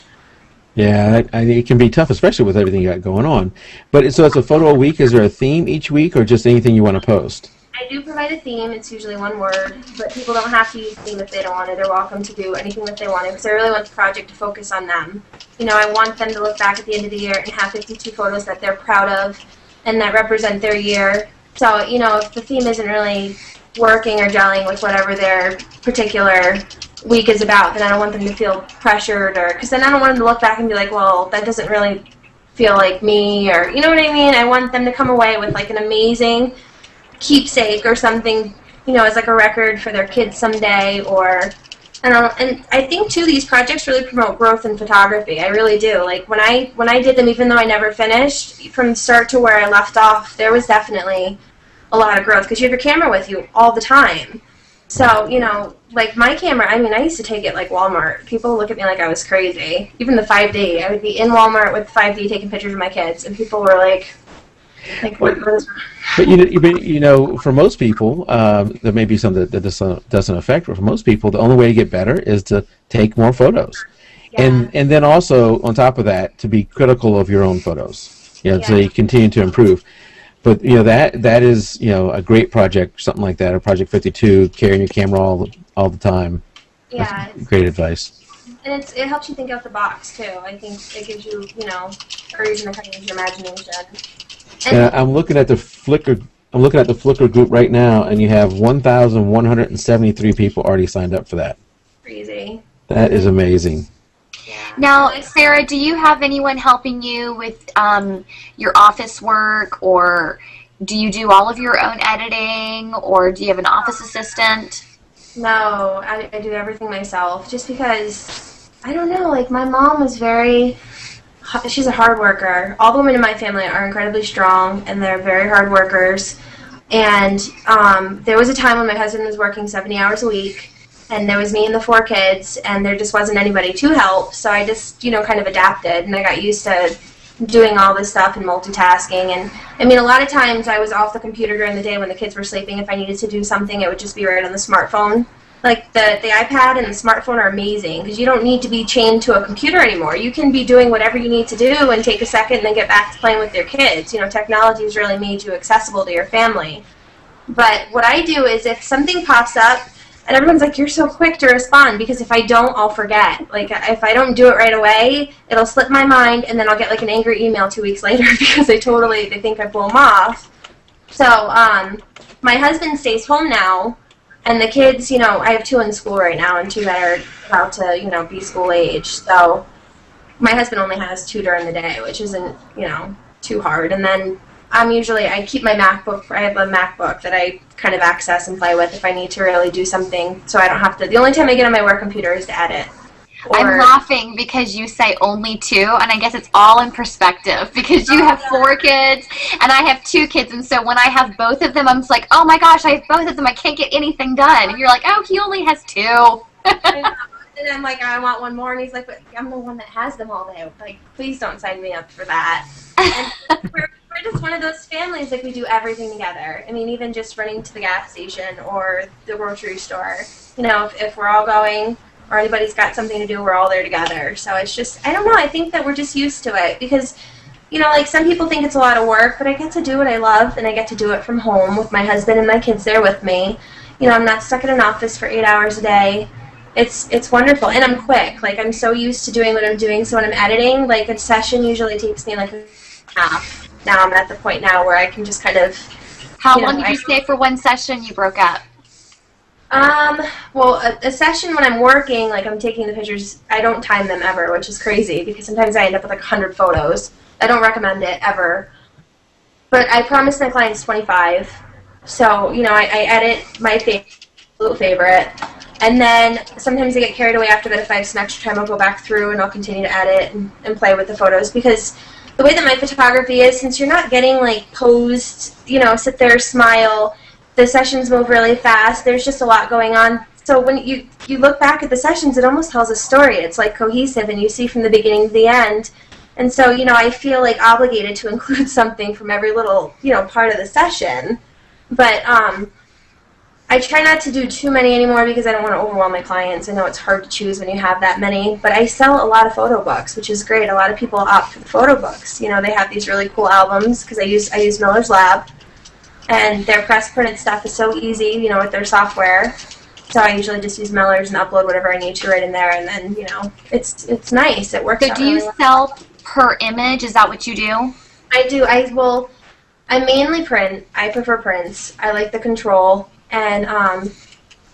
Yeah, it can be tough, especially with everything you got going on. But so it's a photo a week. Is there a theme each week, or just anything you want to post? I do provide a theme. It's usually one word, but people don't have to use a theme if they don't want it. They're welcome to do anything that they want because I really want the project to focus on them. You know, I want them to look back at the end of the year and have 52 photos that they're proud of and that represent their year. So, you know, if the theme isn't really working or gelling with whatever their particular week is about, then I don't want them to feel pressured, or because then I don't want them to look back and be like, well, that doesn't really feel like me, or, you know what I mean? I want them to come away with, like, an amazing keepsake or something, you know, as like a record for their kids someday, or I don't know. And I think too, these projects really promote growth in photography. I really do. Like, when I did them, even though I never finished, from start to where I left off, there was definitely a lot of growth because you have your camera with you all the time. So, you know, like my camera, I mean, I used to take it like Walmart. People look at me like I was crazy. Even the 5D, I would be in Walmart with 5D taking pictures of my kids, and people were like what is... But you know, for most people, there may be some that this doesn't affect, but for most people, the only way to get better is to take more photos, Yeah. and then also on top of that, to be critical of your own photos. You know, so you continue to improve. But you know that is, you know, a great project, something like that, or Project 52, carrying your camera all the time. Yeah. That's great advice. And it helps you think out the box too. I think it gives you, you know, a reason to kind of use your imagination. And I'm looking at the Flickr. I'm looking at the Flickr group right now, and you have 1,173 people already signed up for that. Crazy. That is amazing. Yeah. Now, Sarah, do you have anyone helping you with your office work, or do you do all of your own editing, or do you have an office assistant? No, I do everything myself, just because, I don't know, like my mom was she's a hard worker. All the women in my family are incredibly strong, and they're very hard workers. And there was a time when my husband was working 70 hours a week, and there was me and the 4 kids, and there just wasn't anybody to help. So I just, you know, kind of adapted, and I got used to doing all this stuff and multitasking. And I mean, a lot of times I was off the computer during the day when the kids were sleeping. If I needed to do something, it would just be right on the smartphone. Like, the iPad and the smartphone are amazing because you don't need to be chained to a computer anymore. You can be doing whatever you need to do and take a second and then get back to playing with your kids. You know, technology has really made you accessible to your family. But what I do is if something pops up, and everyone's like, you're so quick to respond, because if I don't, I'll forget. Like, if I don't do it right away, it'll slip my mind, and then I'll get, like, an angry email 2 weeks later because they think I blew them off. So, my husband stays home now, and the kids, you know, I have 2 in school right now and 2 that are about to, you know, be school age. So my husband only has 2 during the day, which isn't, you know, too hard. And then I keep my MacBook. I have a MacBook that I kind of access and play with if I need to really do something, so I don't have to. The only time I get on my work computer is to edit. I'm laughing because you say only 2, and I guess it's all in perspective because you have 4 kids and I have 2 kids, and so when I have both of them, I'm just like, oh my gosh, I have both of them, I can't get anything done. And you're like, oh, he only has 2. And I'm like, I want 1 more, and he's like, but I'm the one that has them all day. Like, please don't sign me up for that. And we're just one of those families, like, we do everything together. I mean, even just running to the gas station or the grocery store. You know, if we're all going or anybody's got something to do, we're all there together. So it's just, I don't know, I think that we're just used to it because, you know, like, some people think it's a lot of work, but I get to do what I love, and I get to do it from home with my husband and my kids there with me. You know, I'm not stuck in an office for 8 hours a day. It's wonderful, and I'm quick. Like, I'm so used to doing what I'm doing, so when I'm editing, like, a session usually takes me, like, a half. Now I'm at the point now where I can just kind of... How long did you stay for one session you broke up? Well, a session when I'm working, like, I'm taking the pictures, I don't time them ever, which is crazy, because sometimes I end up with, like, 100 photos. I don't recommend it, ever. But I promise my clients 25. So, you know, I edit my favorite. And then sometimes I get carried away after that. If I have some extra time, I'll go back through and I'll continue to edit and play with the photos. Because the way that my photography is, since you're not getting, like, posed, you know, sit there, smile, the sessions move really fast, there's just a lot going on. So when you look back at the sessions, it almost tells a story. It's, like, cohesive, and you see from the beginning to the end. And so, you know, I feel, like, obligated to include something from every little, you know, part of the session. But I try not to do too many anymore because I don't want to overwhelm my clients. I know it's hard to choose when you have that many, but I sell a lot of photo books, which is great. A lot of people opt for the photo books. You know, they have these really cool albums because I use Miller's Lab, and their press printed stuff is so easy, you know, with their software. So I usually just use Miller's and upload whatever I need to right in there, and then, you know, it's nice. It works out So do you really well. sell per image? Is that what you do? I do. I mainly print. I prefer prints. I like the control. And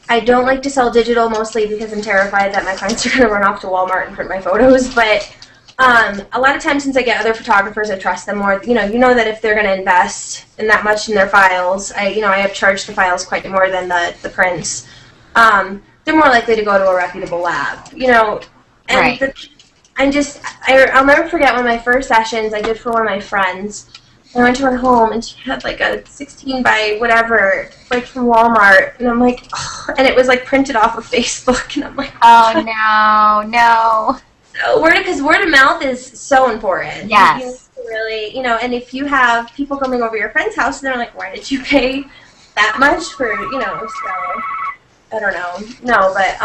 I don't like to sell digital, mostly because I'm terrified that my clients are going to run off to Walmart and print my photos. But a lot of times, since I get other photographers, I trust them more. You know that if they're going to invest in that much in their files, I have charged the files quite more than the prints. They're more likely to go to a reputable lab. You know, and right. I'll never forget one of my first sessions I did for one of my friends. I went to her home, and she had, like, a 16 by whatever, like, from Walmart, and I'm like, oh, and it was, like, printed off of Facebook, and I'm like, oh, no. So because word of mouth is so important. Yes. You need to really, you know, and if you have people coming over your friend's house, and they're like, why did you pay that much for, you know, so, I don't know. No, but,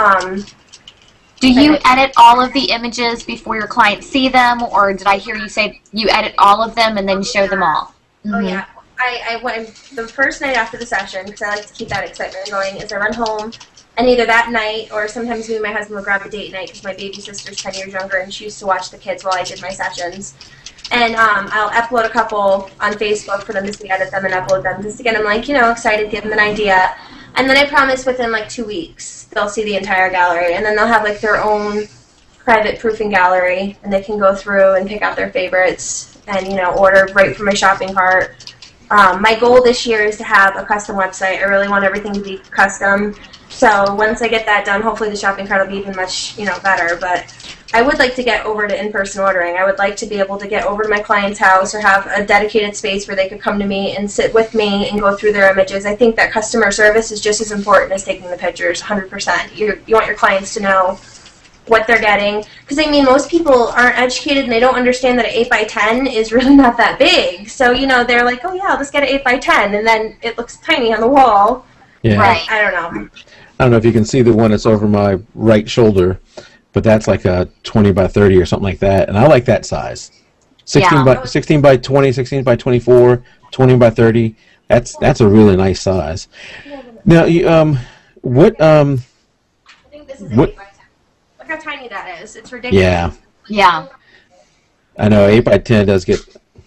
do you edit all of the images before your clients see them, or did I hear you say you edit all of them and then show them all? Oh, yeah. I went the first night after the session, because I like to keep that excitement going, is I run home, and either that night or sometimes me and my husband will grab a date night because my baby sister's 10 years younger and she used to watch the kids while I did my sessions. And I'll upload a couple on Facebook for them to see, edit them, and upload them. Just again, I'm, like, you know, excited, give them an idea. And then I promise within, like, 2 weeks, they'll see the entire gallery. And then they'll have, like, their own private proofing gallery, and they can go through and pick out their favorites and, you know, order right from my shopping cart. My goal this year is to have a custom website. I really want everything to be custom. So once I get that done, hopefully the shopping cart will be even much, you know, better. But I would like to get over to in-person ordering. I would like to be able to get over to my client's house or have a dedicated space where they could come to me and sit with me and go through their images. I think that customer service is just as important as taking the pictures, 100%. You want your clients to know what they're getting. Because, I mean, most people aren't educated and they don't understand that an 8 by 10 is really not that big. So, you know, they're like, oh, yeah, I'll just get an 8 by 10, and then it looks tiny on the wall. Yeah. Right. I don't know. I don't know if you can see the one that's over my right shoulder, but that's like a 20 by 30 or something like that, and I like that size. 16 by 20, 16 by 24, 20 by 30. That's a really nice size. Now, you I think this is an 8 by 10. Look how tiny that is. It's ridiculous. Yeah. Yeah. I know 8 by 10 does get.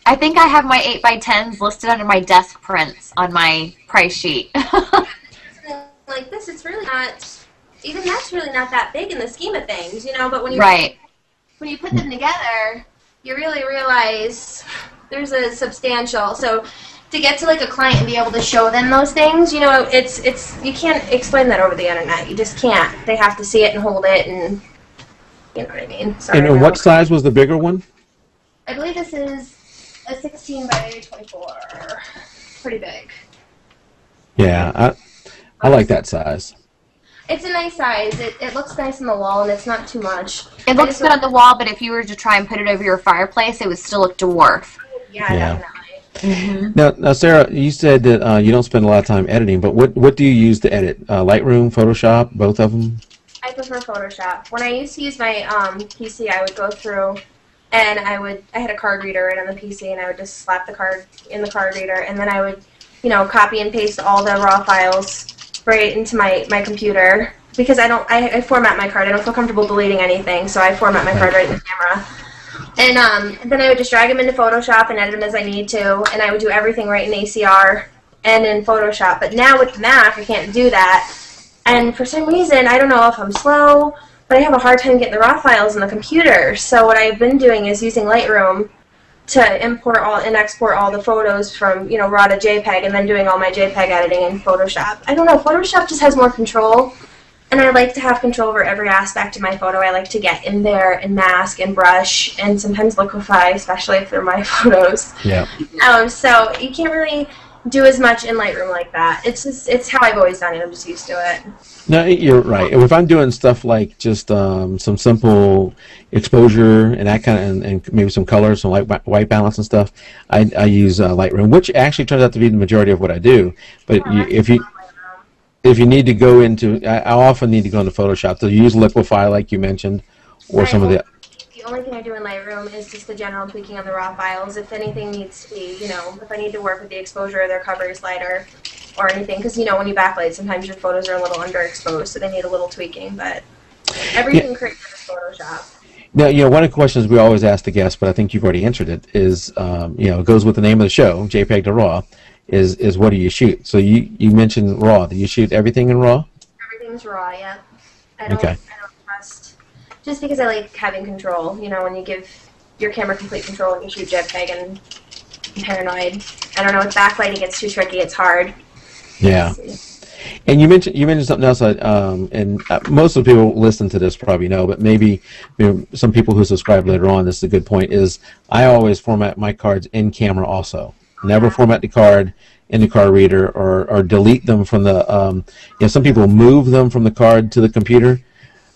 I think I have my 8 by 10s listed under my desk prints on my price sheet. Like this, it's really not, even that's really not that big in the scheme of things, you know, but when you when you put them together, you really realize there's a substantial, so to get to like a client and be able to show them those things, you know, it's you can't explain that over the internet. You just can't. They have to see it and hold it, and you know what I mean. Sorry, and what size was the bigger one? I believe this is a 16 by 24. Pretty big. Yeah, I like that size. It's a nice size. It looks nice on the wall, and it's not too much. It looks good on the wall, but if you were to try and put it over your fireplace, it would still look dwarf. Yeah, definitely. Now, Sarah, you said that you don't spend a lot of time editing, but what do you use to edit? Lightroom, Photoshop, both of them? I prefer Photoshop. When I used to use my PC, I would go through and I had a card reader right on the PC, and I would just slap the card in the card reader, and then I would, copy and paste all the raw files right into my computer, because I format my card. I don't feel comfortable deleting anything, so I format my card right in the camera. And then I would just drag them into Photoshop and edit them as I need to, and I would do everything right in ACR and in Photoshop. But now with the Mac, I can't do that. And for some reason, I don't know if I'm slow, but I have a hard time getting the raw files in the computer. So what I've been doing is using Lightroom to import and export all the photos from, RAW to JPEG, and then doing all my JPEG editing in Photoshop. I don't know, Photoshop just has more control, and I like to have control over every aspect of my photo. I like to get in there and mask and brush and sometimes liquefy, especially if they're my photos. Yeah. So you can't really do as much in Lightroom like that. It's how I've always done it. I'm just used to it. No, you're right. If I'm doing stuff like just some simple exposure and that kind of, and maybe some color, some white balance and stuff, I use Lightroom, which actually turns out to be the majority of what I do. But if you need to go into, I often need to go into Photoshop to use liquefy, like you mentioned, or some of the. The only thing I do in Lightroom is just the general tweaking on the raw files. If anything needs to be, if I need to work with the exposure or their cover slider or anything, because, when you backlight, sometimes your photos are a little underexposed, so they need a little tweaking, but everything created in Photoshop. Now, one of the questions we always ask the guests, but I think you've already answered it, is, it goes with the name of the show, jpeg2RAW, is what do you shoot? So you mentioned RAW. Do you shoot everything in RAW? Everything's RAW, yeah. I don't trust. Just because I like having control, when you give your camera complete control and you shoot JPEG, and I'm paranoid. I don't know, with backlighting it's too tricky, it's hard. Yeah. And you mentioned something else, and most of the people listen to this probably know, but maybe some people who subscribe later on, this is a good point, is I always format my cards in camera also. Never format the card in the card reader or delete them from the, some people move them from the card to the computer.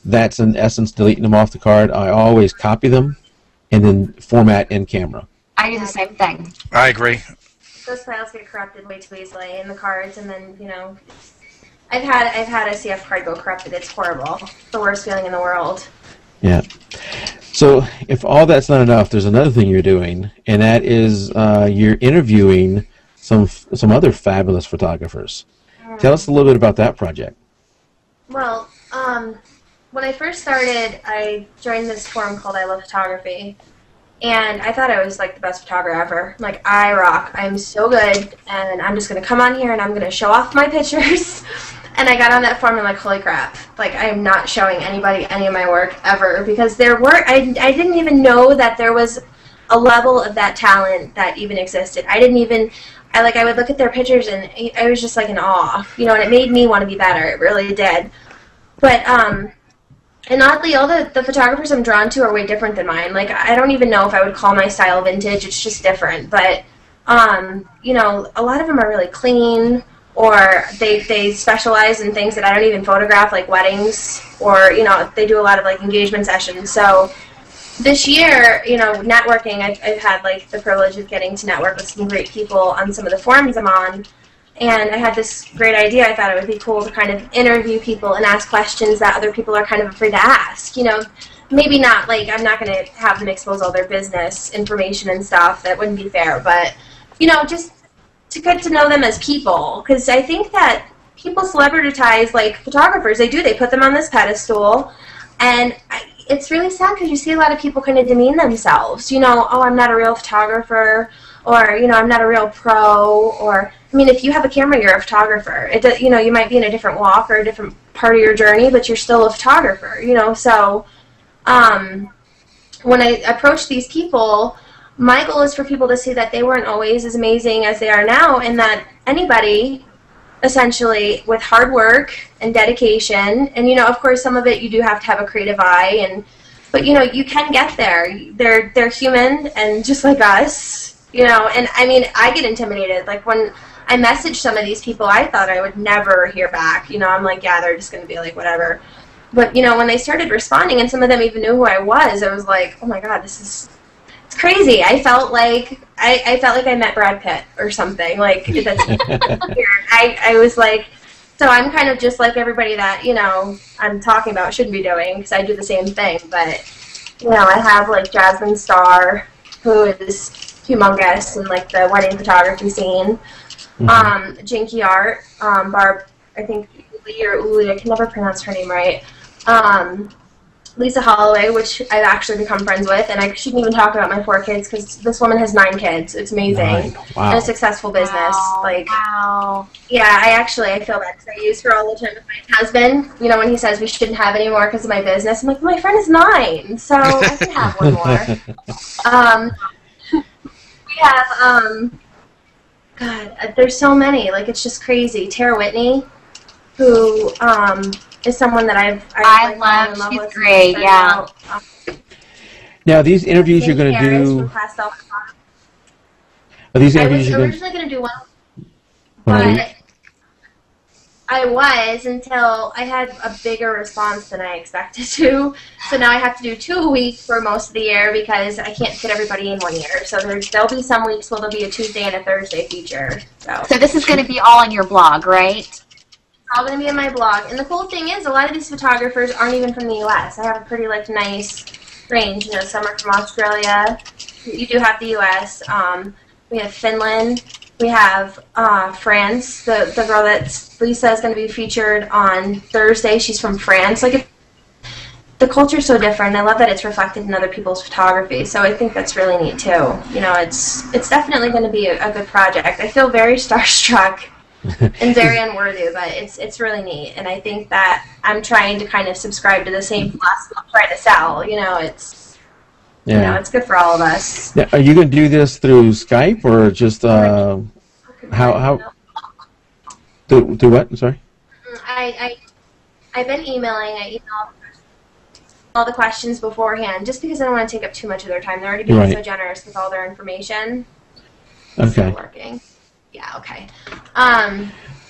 That's in essence deleting them off the card. I always copy them and then format in camera. I do the same thing. I agree. Those files get corrupted way too easily in the cards, and then, I've had a CF card go corrupted. It's horrible. It's the worst feeling in the world. Yeah. So if all that's not enough, there's another thing you're doing, and that is you're interviewing some other fabulous photographers. Tell us a little bit about that project. Well, when I first started, I joined this forum called I Love Photography, and I thought I was like the best photographer ever. Like, I rock. I'm so good, and I'm just going to come on here and I'm going to show off my pictures. And I got on that forum and like, holy crap, like I am not showing anybody any of my work ever, because I didn't even know that there was a level of that talent that even existed. I would look at their pictures and I was just like in awe, and it made me want to be better. It really did. But, and oddly, all the photographers I'm drawn to are way different than mine. Like, I don't even know if I would call my style vintage. It's just different. But, a lot of them are really clean, or they specialize in things that I don't even photograph, like weddings, or, they do a lot of, like, engagement sessions. So this year, networking, I've had, like, the privilege of getting to network with some great people on some of the forums I'm on. And I had this great idea. I thought it would be cool to kind of interview people and ask questions that other people are kind of afraid to ask. Maybe not, like, I'm not going to have them expose all their business information and stuff. That wouldn't be fair. But, just to get to know them as people. Because I think that people celebritize, like, photographers. They do. They put them on this pedestal. And it's really sad because you see a lot of people kind of demean themselves. Oh, I'm not a real photographer. Or, I'm not a real pro. Or, if you have a camera, you're a photographer. You might be in a different walk or a different part of your journey, but you're still a photographer, So, when I approach these people, my goal is for people to see that they weren't always as amazing as they are now, and that anybody, essentially, with hard work and dedication, and, of course, some of it you do have to have a creative eye, but, you can get there. They're human and just like us. And I get intimidated. Like, when I messaged some of these people, I thought I would never hear back. I'm like, yeah, they're just going to be like, whatever. But, when they started responding, and some of them even knew who I was like, oh my God, this It's crazy. I felt like I met Brad Pitt or something. Like, that's weird. I was like, so I'm kind of just like everybody that, you know, I'm talking about shouldn't be doing, because I do the same thing. But, you know, I have like Jasmine Starr, who is humongous in like the wedding photography scene. Jinky Art, Barb, I think Uli or Uli, I can never pronounce her name right. Lisa Holloway, which I've actually become friends with, and I shouldn't even talk about my 4 kids, because this woman has 9 kids. It's amazing. Wow. And a successful business. Wow. Like, Wow. yeah, I feel bad, because I use her all the time with my husband. You know, when he says we shouldn't have any more because of my business, I'm like, my friend is 9, so I can have one more. We have, God, there's so many. Like, it's just crazy. Tara Whitney, who, is someone that I love. She's great. Yeah. Now, these interviews you're going to do. Are these interviews you're going to? I was originally going to do one, but I was until I had a bigger response than I expected to. So now I have to do 2 a week for most of the year, because I can't fit everybody in 1 year. So there'll be some weeks where there'll be a Tuesday and a Thursday feature. So this is going to be all on your blog, right? All going to be in my blog. And the cool thing is, a lot of these photographers aren't even from the U.S. I have a pretty, like, nice range. You know, some are from Australia. You do have the U.S. We have Finland. We have France. The girl that's Lisa is going to be featured on Thursday. She's from France. Like, the culture's so different. I love that it's reflected in other people's photography. So I think that's really neat, too. You know, it's definitely going to be a good project. I feel very starstruck. And very unworthy, but it's really neat, and I think that I'm trying to kind of subscribe to the same philosophy I'm trying to sell. You know, you know, it's good for all of us. Now, are you going to do this through Skype or just how do what? I'm sorry. I've been emailing. I email all the questions beforehand, just because I don't want to take up too much of their time. They're already being so generous with all their information. Okay. It's not working. Yeah, okay.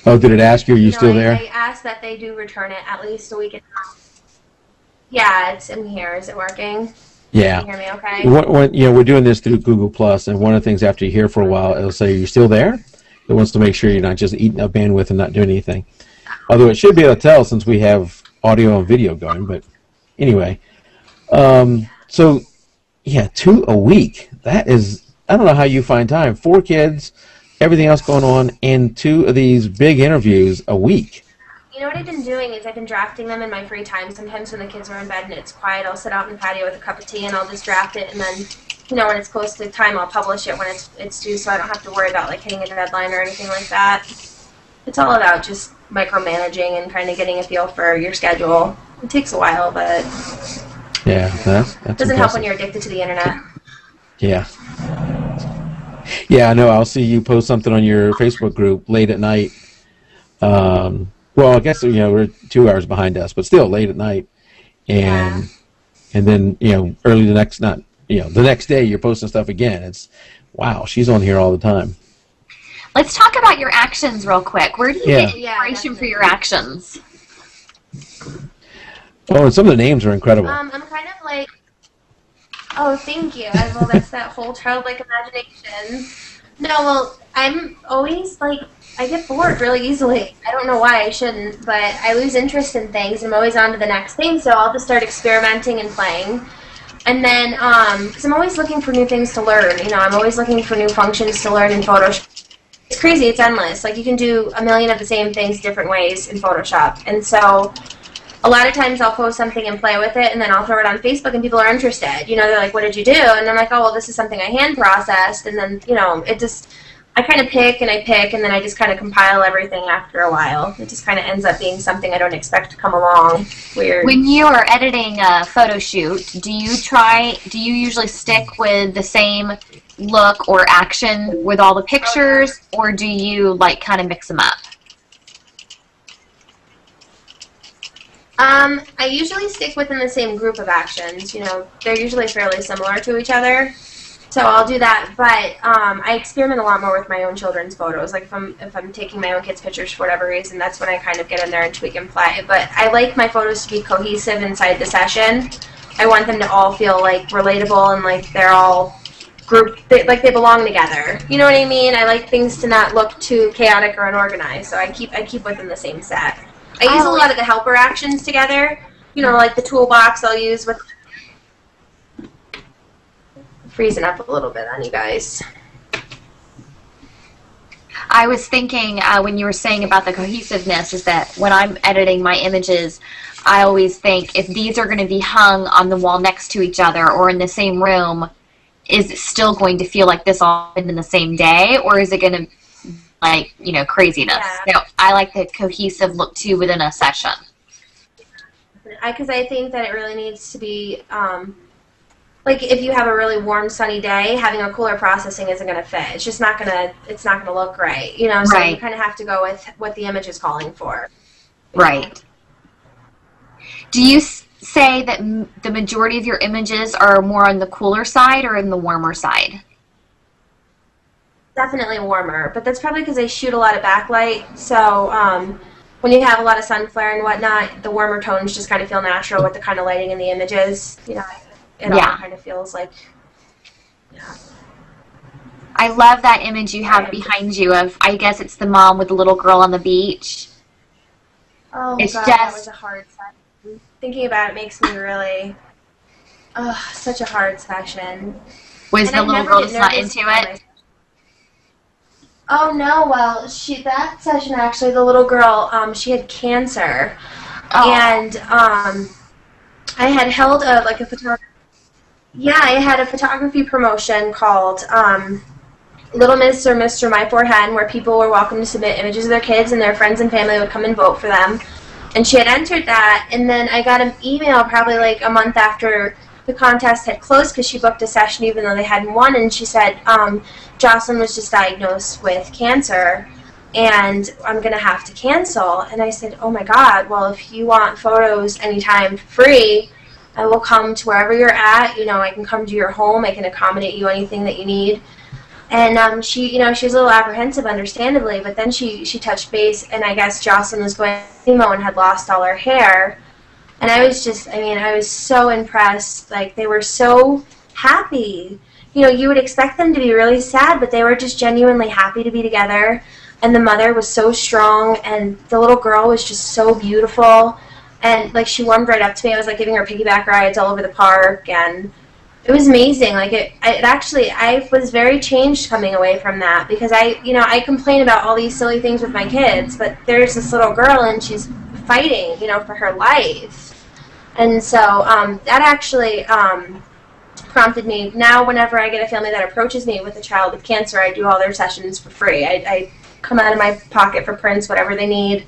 Oh, did it ask you? Are you still there? I asked that they do return it at least a week and a half. Yeah, it's in here. Is it working? Yeah. Can you hear me okay? You know, we're doing this through Google Plus, and one of the things after you're here for a while, it'll say, "Are you still there?" It wants to make sure you're not just eating up bandwidth and not doing anything. Although it should be able to tell since we have audio and video going. But anyway, so yeah, 2 a week. That is, I don't know how you find time. 4 kids. Everything else going on, and 2 of these big interviews a week. You know what I've been doing is I've been drafting them in my free time. Sometimes when the kids are in bed and it's quiet, I'll sit out in the patio with a cup of tea and I'll just draft it, and then, you know, when it's close to time, I'll publish it when it's due, so I don't have to worry about like hitting a deadline or anything like that. It's all about just micromanaging and kind of getting a feel for your schedule. It takes a while, but yeah, that's doesn't help when you're addicted to the internet. Yeah. Yeah, I know. I'll see you post something on your Facebook group late at night. Well, I guess, you know, we're 2 hours behind us, but still late at night. And then, you know, early the next day you're posting stuff again. It's, wow, she's on here all the time. Let's talk about your actions real quick. Where do you get inspiration for your actions? Oh, and some of the names are incredible. I'm kind of like, oh, thank you. Well, that's that whole childlike imagination. No, well, I'm always, like, I get bored really easily. I don't know why I shouldn't, but I lose interest in things, and I'm always on to the next thing, so I'll just start experimenting and playing. And then, because I'm always looking for new things to learn, you know, I'm always looking for new functions to learn in Photoshop. It's crazy, it's endless. Like, you can do a million of the same things different ways in Photoshop. And so a lot of times I'll post something and play with it, and then I'll throw it on Facebook, and people are interested. You know, they're like, what did you do? And I'm like, oh, well, this is something I hand processed. And then, you know, it just, I kind of pick, and then I just kind of compile everything after a while. It just kind of ends up being something I don't expect to come along. Weird. When you are editing a photo shoot, do you usually stick with the same look or action with all the pictures, or do you, like, kind of mix them up? I usually stick within the same group of actions. You know, they're usually fairly similar to each other, so I'll do that. But I experiment a lot more with my own children's photos. Like if I'm taking my own kids' pictures for whatever reason, that's when I kind of get in there and tweak and play. But I like my photos to be cohesive inside the session. I want them to all feel like relatable and like they're all group, like they belong together. You know what I mean? I like things to not look too chaotic or unorganized, so I keep within the same set. I use a lot of the helper actions together. You know, like the toolbox I'll use with... Freezing up a little bit on you guys. I was thinking when you were saying about the cohesiveness is that when I'm editing my images, I always think if these are going to be hung on the wall next to each other or in the same room, is it still going to feel like this all happened in the same day, or is it going to like, you know, craziness? Yeah. So I like the cohesive look too within a session. Because I think that it really needs to be, like if you have a really warm, sunny day, having a cooler processing isn't going to fit. It's just not going to look right, you know. So right. You kind of have to go with what the image is calling for. Right. Do you say that the majority of your images are more on the cooler side or in the warmer side? Definitely warmer, but that's probably because I shoot a lot of backlight. So when you have a lot of sun flare and whatnot, the warmer tones just kind of feel natural with the kind of lighting in the images. You know, it all kind of feels like. Yeah. I love that image you have behind you of, I guess it's the mom with the little girl on the beach. Oh, it's God, just, that was a hard session. Thinking about it makes me really, such a hard session. Was the little girl just not into it? Oh, no, well, that session actually, the little girl, she had cancer. Oh. And I had held a photography. Yeah, I had a photography promotion called Little Miss or Mr. My Poor Hen, where people were welcome to submit images of their kids and their friends and family would come and vote for them. And she had entered that, and then I got an email probably like a month after the contest had closed because she booked a session even though they hadn't won, and she said, Jocelyn was just diagnosed with cancer, and I'm going to have to cancel. And I said, oh my God, well, if you want photos anytime for free, I will come to wherever you're at. You know, I can come to your home. I can accommodate you anything that you need. And she, you know, she was a little apprehensive, understandably, but then she touched base, and I guess Jocelyn was going to chemo and had lost all her hair. And I was just, I mean, I was so impressed. Like, they were so happy. You know, you would expect them to be really sad, but they were just genuinely happy to be together. And the mother was so strong, and the little girl was just so beautiful. And, like, she warmed right up to me. I was, like, giving her piggyback rides all over the park, and it was amazing. Like, it actually, I was very changed coming away from that, because I complain about all these silly things with my kids, but there's this little girl, and she's fighting, you know, for her life. And so that actually prompted me. Now, whenever I get a family that approaches me with a child with cancer, I do all their sessions for free. I come out of my pocket for prints, whatever they need,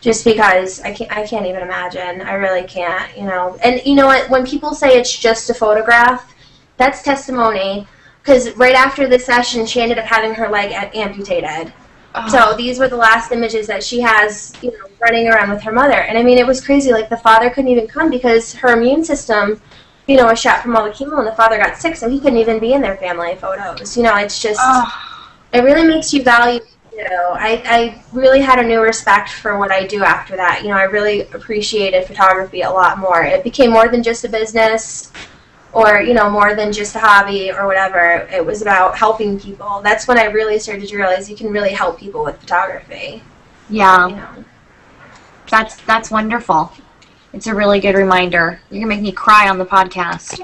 just because I can't even imagine. I really can't, you know. And you know what? When people say it's just a photograph, that's testimony, because right after this session, she ended up having her leg amputated. Oh. So these were the last images that she has, you know, running around with her mother. And I mean, it was crazy. Like, the father couldn't even come because her immune system, you know, was shot from all the chemo, and the father got sick, so he couldn't even be in their family photos. You know, it's just, it really makes you value, you know. I really had a new respect for what I do after that. You know, I really appreciated photography a lot more. It became more than just a business, or, you know, more than just a hobby or whatever. It was about helping people. That's when I really started to realize you can really help people with photography. Yeah. You know. That's wonderful. It's a really good reminder. You're going to make me cry on the podcast.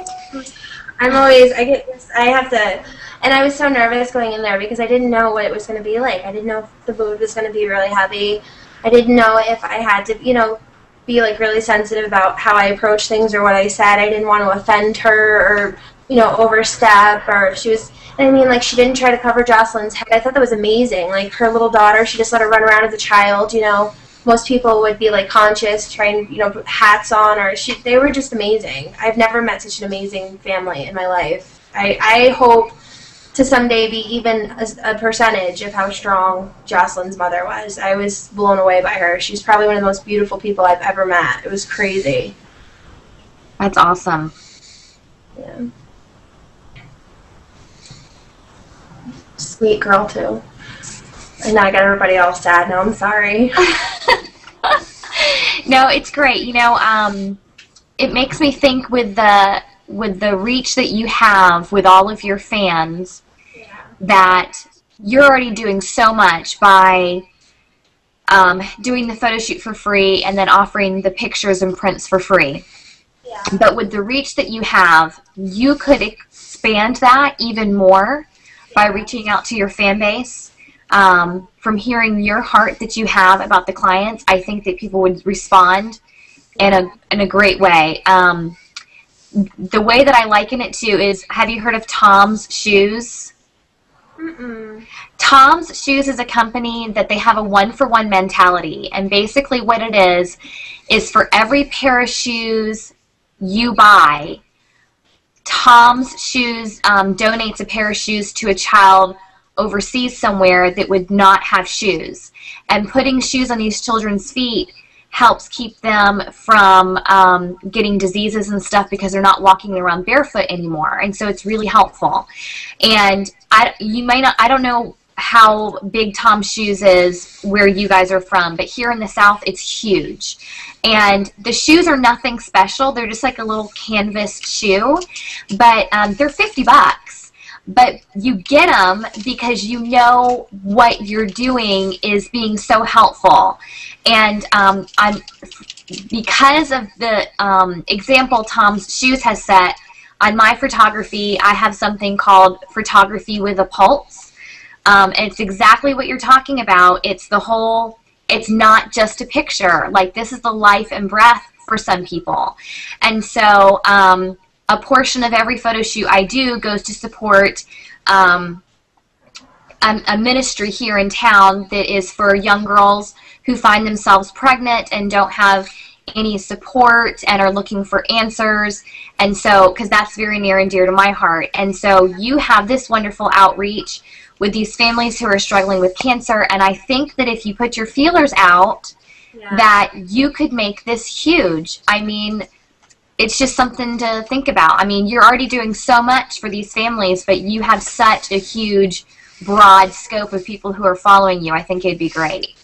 I have to, and I was so nervous going in there because I didn't know what it was going to be like. I didn't know if the mood was going to be really heavy. I didn't know if I had to, you know, be like really sensitive about how I approach things or what I said. I didn't want to offend her or, you know, overstep, or she was, I mean, like, she didn't try to cover Jocelyn's head. I thought that was amazing. Like, her little daughter, she just let her run around as a child, you know. Most people would be like conscious, trying, you know, put hats on, or they were just amazing. I've never met such an amazing family in my life. I hope to someday be even a percentage of how strong Jocelyn's mother was. I was blown away by her. She's probably one of the most beautiful people I've ever met. It was crazy. That's awesome. Yeah. Sweet girl, too. And now I got everybody all sad now. I'm sorry. No, it's great. You know, it makes me think with the with the reach that you have with all of your fans, that you're already doing so much by doing the photo shoot for free and then offering the pictures and prints for free. Yeah. But with the reach that you have, you could expand that even more by reaching out to your fan base. From hearing your heart that you have about the clients, I think that people would respond in a great way. The way that I liken it to is, have you heard of Tom's Shoes? Mm-mm. Tom's Shoes is a company that they have a one-for-one mentality, and basically what it is for every pair of shoes you buy, Tom's Shoes donates a pair of shoes to a child overseas somewhere that would not have shoes. And putting shoes on these children's feet helps keep them from getting diseases and stuff because they're not walking around barefoot anymore. And so it's really helpful. And I don't know how big Tom's Shoes is where you guys are from, but here in the South, it's huge. And the shoes are nothing special. They're just like a little canvas shoe, but they're $50. But you get them because you know what you're doing is being so helpful. And because of the example Tom's Shoes has set, on my photography, I have something called Photography with a Pulse. And it's exactly what you're talking about. It's the whole, it's not just a picture. Like, this is the life and breath for some people. And so a portion of every photo shoot I do goes to support a ministry here in town that is for young girls who find themselves pregnant and don't have any support and are looking for answers. And so, because that's very near and dear to my heart. And so you have this wonderful outreach with these families who are struggling with cancer. And I think that if you put your feelers out, that you could make this huge. I mean, it's just something to think about. I mean, you're already doing so much for these families, but you have such a huge, broad scope of people who are following you. I think it'd be great.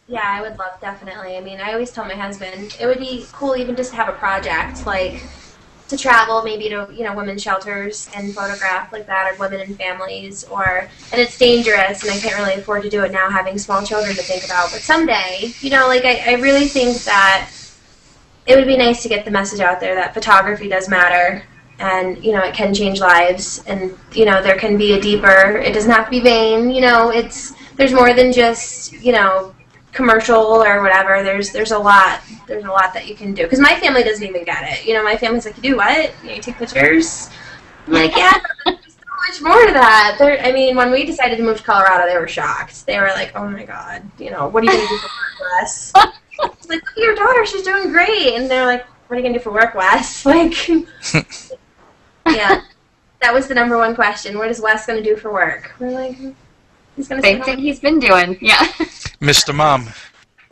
Yeah, I would love, definitely. I mean, I always tell my husband, it would be cool even just to have a project, like, to travel maybe to, you know, women's shelters and photograph like that, or women and families, and it's dangerous, and I can't really afford to do it now, having small children to think about, but someday, you know, like, I really think that it would be nice to get the message out there that photography does matter, and, you know, it can change lives, and, you know, there can be a deeper, it doesn't have to be vain, you know, there's more than just, you know, commercial or whatever. There's a lot that you can do, because my family doesn't even get it. You know, my family's like, you do what? You know, you take pictures? I'm like, yeah, there's so much more to that. I mean, when we decided to move to Colorado, they were shocked. They were like, oh my God, you know, what are you going to do for work, Wes? It's like, look at your daughter, she's doing great. And they're like, what are you going to do for work, Wes? Like, yeah, that was the #1 question. What is Wes going to do for work? We're like, he's going to same thing he's been doing, yeah. Mr. Mom.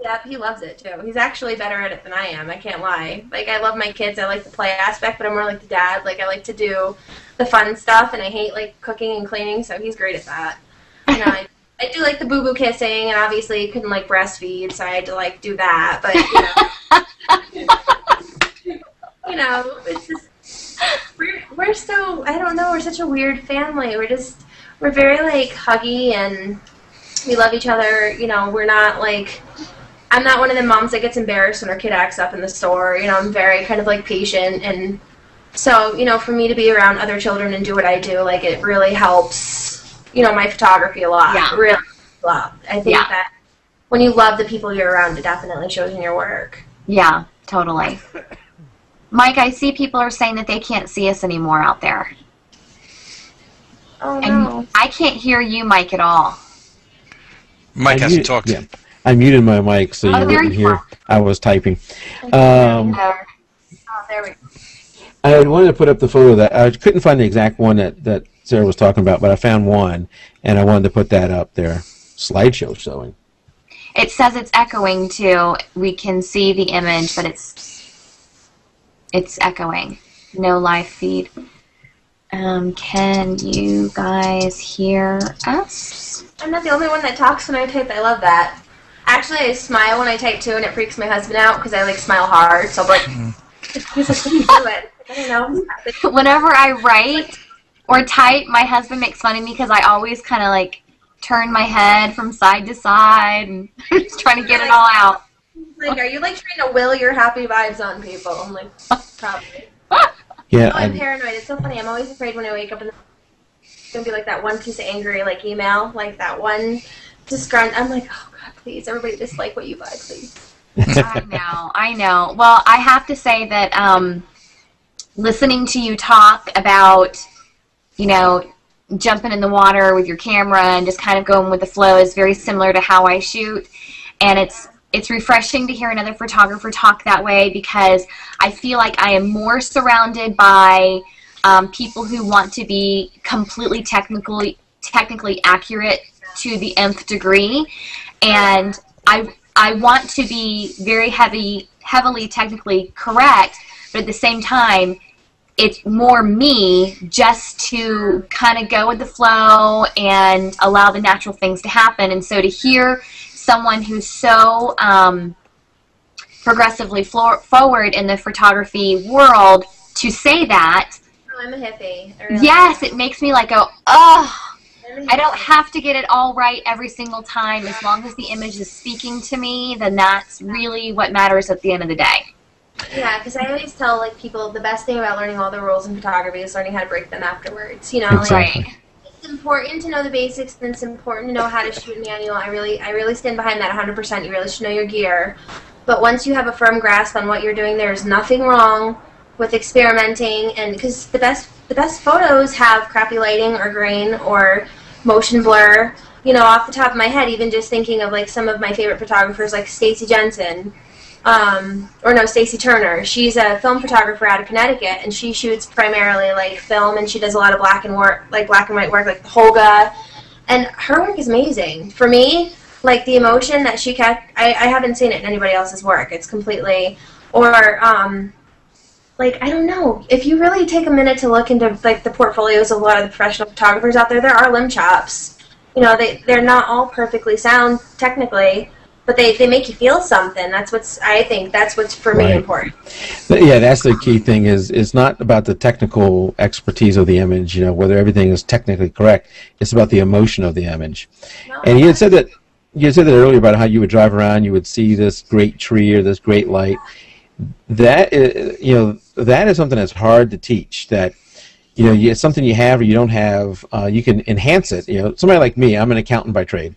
Yeah, he loves it too. He's actually better at it than I am, I can't lie. Like, I love my kids, I like the play aspect, but I'm more like the dad. Like, I like to do the fun stuff, and I hate, like, cooking and cleaning, so he's great at that. You know, I do, like, the boo-boo kissing, and obviously couldn't, like, breastfeed, so I had to, like, do that, but, you know. You know, it's just, we're so, I don't know, we're such a weird family. We're very, like, huggy, and we love each other. You know, we're not, like, I'm not one of the moms that gets embarrassed when her kid acts up in the store. You know, I'm very kind of, like, patient, and so, you know, for me to be around other children and do what I do, like, it really helps, you know, my photography a lot. Yeah. Really love. I think that when you love the people you're around, it definitely shows in your work. Yeah, totally. Mike, I see people are saying that they can't see us anymore out there. Oh, no. And I can't hear you, Mike, at all. Mike hasn't talked. Yeah, I muted my mic so you wouldn't hear. I was typing. Oh, there we go. I wanted to put up the photo that I couldn't find the exact one that Sarah was talking about, but I found one, and I wanted to put that up there. Slideshow showing. It says it's echoing too. We can see the image, but it's echoing. No live feed. Can you guys hear us? I'm not the only one that talks when I type. I love that. Actually, I smile when I type too, and it freaks my husband out because I, like, smile hard. So I'm like, He's like, what are you doing? I don't know. Whenever I write or type, my husband makes fun of me because I always kind of like turn my head from side to side and just trying to get it all out. Like, are you like trying to will your happy vibes on people? I'm like, probably. Yeah, Oh, I'm paranoid. It's so funny. I'm always afraid when I wake up and it's going to be like that one piece of angry like email, like that one disgruntled. I'm like, oh God, please, everybody dislike what you buy, please. I know. Well, I have to say that listening to you talk about, you know, jumping in the water with your camera and just kind of going with the flow is very similar to how I shoot, and it's refreshing to hear another photographer talk that way, because I feel like I am more surrounded by people who want to be completely technically accurate to the nth degree, and I want to be very heavily technically correct, but at the same time, it's more me just to kind of go with the flow and allow the natural things to happen. And so to hear someone who's so progressively forward in the photography world to say that, oh, I'm a hippie. Really yes, it makes me like go, oh, I don't have to get it all right every single time. As long as the image is speaking to me, then that's really what matters at the end of the day. Yeah, because I always tell like people the best thing about learning all the rules in photography is learning how to break them afterwards. You know, Exactly. like, it's important to know the basics, and it's important to know how to shoot manual. I really stand behind that 100%. You really should know your gear. But once you have a firm grasp on what you're doing, there's nothing wrong with experimenting. And because the best photos have crappy lighting or grain or motion blur. You know, off the top of my head, even just thinking of like some of my favorite photographers, like Stacy Jensen. Stacey Turner. She's a film photographer out of Connecticut, and she shoots primarily like film, and she does a lot of black and white work, like Holga, and her work is amazing. For me, like the emotion that she kept, I haven't seen it in anybody else's work. It's completely, or like, I don't know, if you really take a minute to look into like the portfolios of a lot of the professional photographers out there are limb chops. You know, they're not all perfectly sound technically, but they make you feel something. I think that's what's for me important. Yeah, that's the key thing. Is it's not about the technical expertise of the image, you know, whether everything is technically correct. It's about the emotion of the image. No, And you had said that earlier about how you would drive around, you would see this great tree or this great light. That is, you know, that is something that's hard to teach. That, you know, it's something you have or you don't have. You can enhance it. You know, somebody like me, I'm an accountant by trade.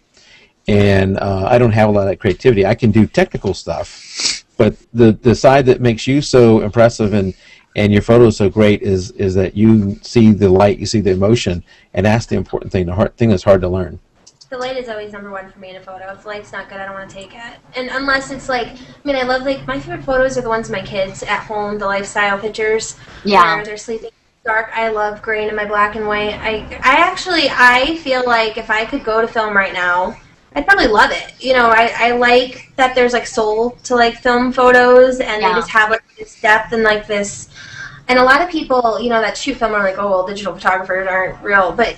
And I don't have a lot of that creativity. I can do technical stuff, but the side that makes you so impressive and your photos so great is that you see the light, you see the emotion, and that's the important thing, the thing that's hard to learn. The light is always number one for me in a photo. If the light's not good, I don't want to take it. And unless it's like, I mean, I love, like, my favorite photos are the ones of my kids at home, the lifestyle pictures. Yeah. Where they're sleeping dark. I love grain in my black and white. I feel like if I could go to film right now, I'd probably love it. You know, I like that there's like soul to like film photos, and they just have like this depth and like this. And a lot of people, you know, that shoot film are like, oh, well, digital photographers aren't real. But,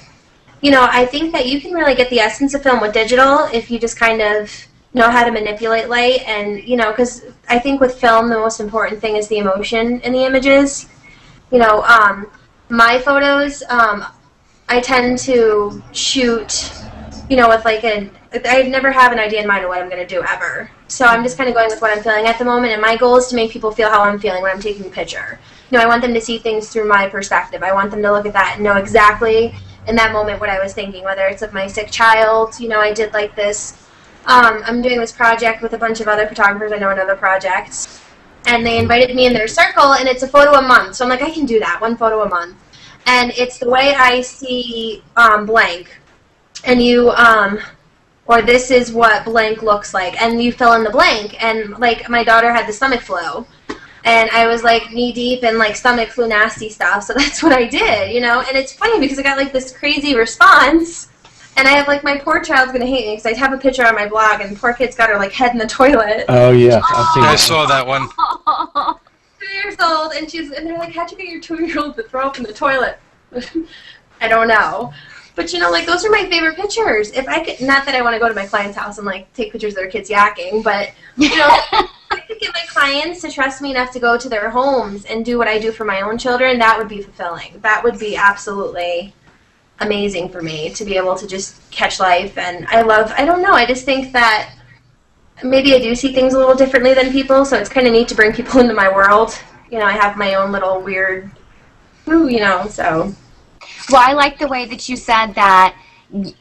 you know, I think that you can really get the essence of film with digital if you just kind of know how to manipulate light. And, you know, because I think with film, the most important thing is the emotion in the images. You know, my photos, I tend to shoot, you know, with like I never have an idea in mind of what I'm going to do ever. So I'm just kind of going with what I'm feeling at the moment, and my goal is to make people feel how I'm feeling when I'm taking a picture. You know, I want them to see things through my perspective. I want them to look at that and know exactly in that moment what I was thinking, whether it's of my sick child. You know, I did like this, I'm doing this project with a bunch of other photographers I know in other projects, and they invited me in their circle, and it's a photo a month. So I'm like, I can do that, one photo a month. And it's the way I see blank. And you, or this is what blank looks like, and you fill in the blank. And like my daughter had the stomach flu, and I was like knee deep in like stomach flu nasty stuff, so that's what I did, you know. And it's funny because I got like this crazy response, and I have like, my poor child's gonna hate me because I have a picture on my blog, and the poor kid's got her like head in the toilet. Oh yeah, I've seen I that. saw that one. 2 years old, and they're like, how'd you get your 2-year-old to throw up in the toilet? I don't know. But, you know, like, those are my favorite pictures. If I could, not that I want to go to my client's house and, like, take pictures of their kids yakking, but, you know, could get my clients to trust me enough to go to their homes and do what I do for my own children, that would be fulfilling. That would be absolutely amazing for me to be able to just catch life. And I don't know, I just think that maybe I do see things a little differently than people, so it's kind of neat to bring people into my world. You know, I have my own little weird, you know, so. Well, I like the way that you said that,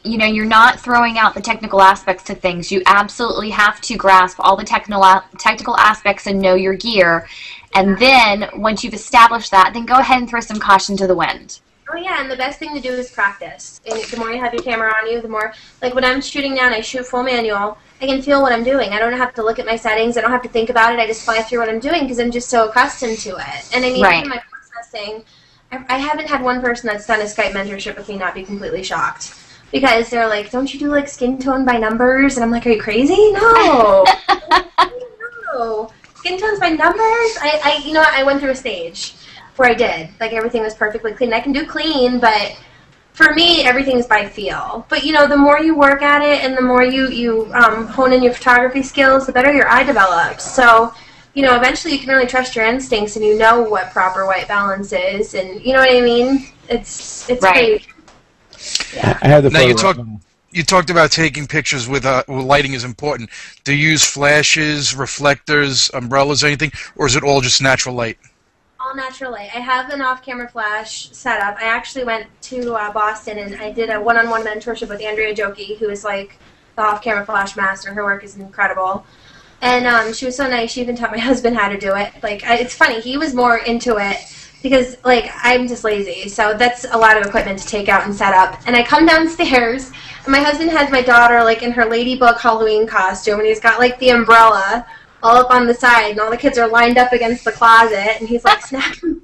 you know, you're not throwing out the technical aspects to things. You absolutely have to grasp all the technical aspects and know your gear. And then, once you've established that, then go ahead and throw some caution to the wind. Oh, yeah, and the best thing to do is practice. And the more you have your camera on you, the more, like when I'm shooting now and I shoot full manual, I can feel what I'm doing. I don't have to look at my settings. I don't have to think about it. I just fly through what I'm doing because I'm just so accustomed to it. And I mean, right. Even my processing, I haven't had one person that's done a Skype mentorship with me not be completely shocked. Because they're like, don't you do like skin tone by numbers? And I'm like, are you crazy? No. No. Skin tones by numbers? You know what? I went through a stage where I did. Like everything was perfectly clean. I can do clean, but for me, everything's by feel. But you know, the more you work at it and the more you hone in your photography skills, the better your eye develops. So, you know, eventually you can really trust your instincts and you know what proper white balance is. And you know what I mean? It's right. great. Yeah. I had the Now photo. you talked about taking pictures with lighting is important. Do you use flashes, reflectors, umbrellas, anything, or is it all just natural light? All natural light. I have an off-camera flash set up. I actually went to Boston and I did a one-on-one mentorship with Andrea Joki, who is like the off-camera flash master. Her work is incredible. And she was so nice. She even taught my husband how to do it. Like, it's funny. He was more into it. Because, like, I'm just lazy, so that's a lot of equipment to take out and set up. And I come downstairs, and my husband has my daughter, like, in her Ladybug Halloween costume, and he's got, like, the umbrella all up on the side, and all the kids are lined up against the closet, and he's, like, snapping.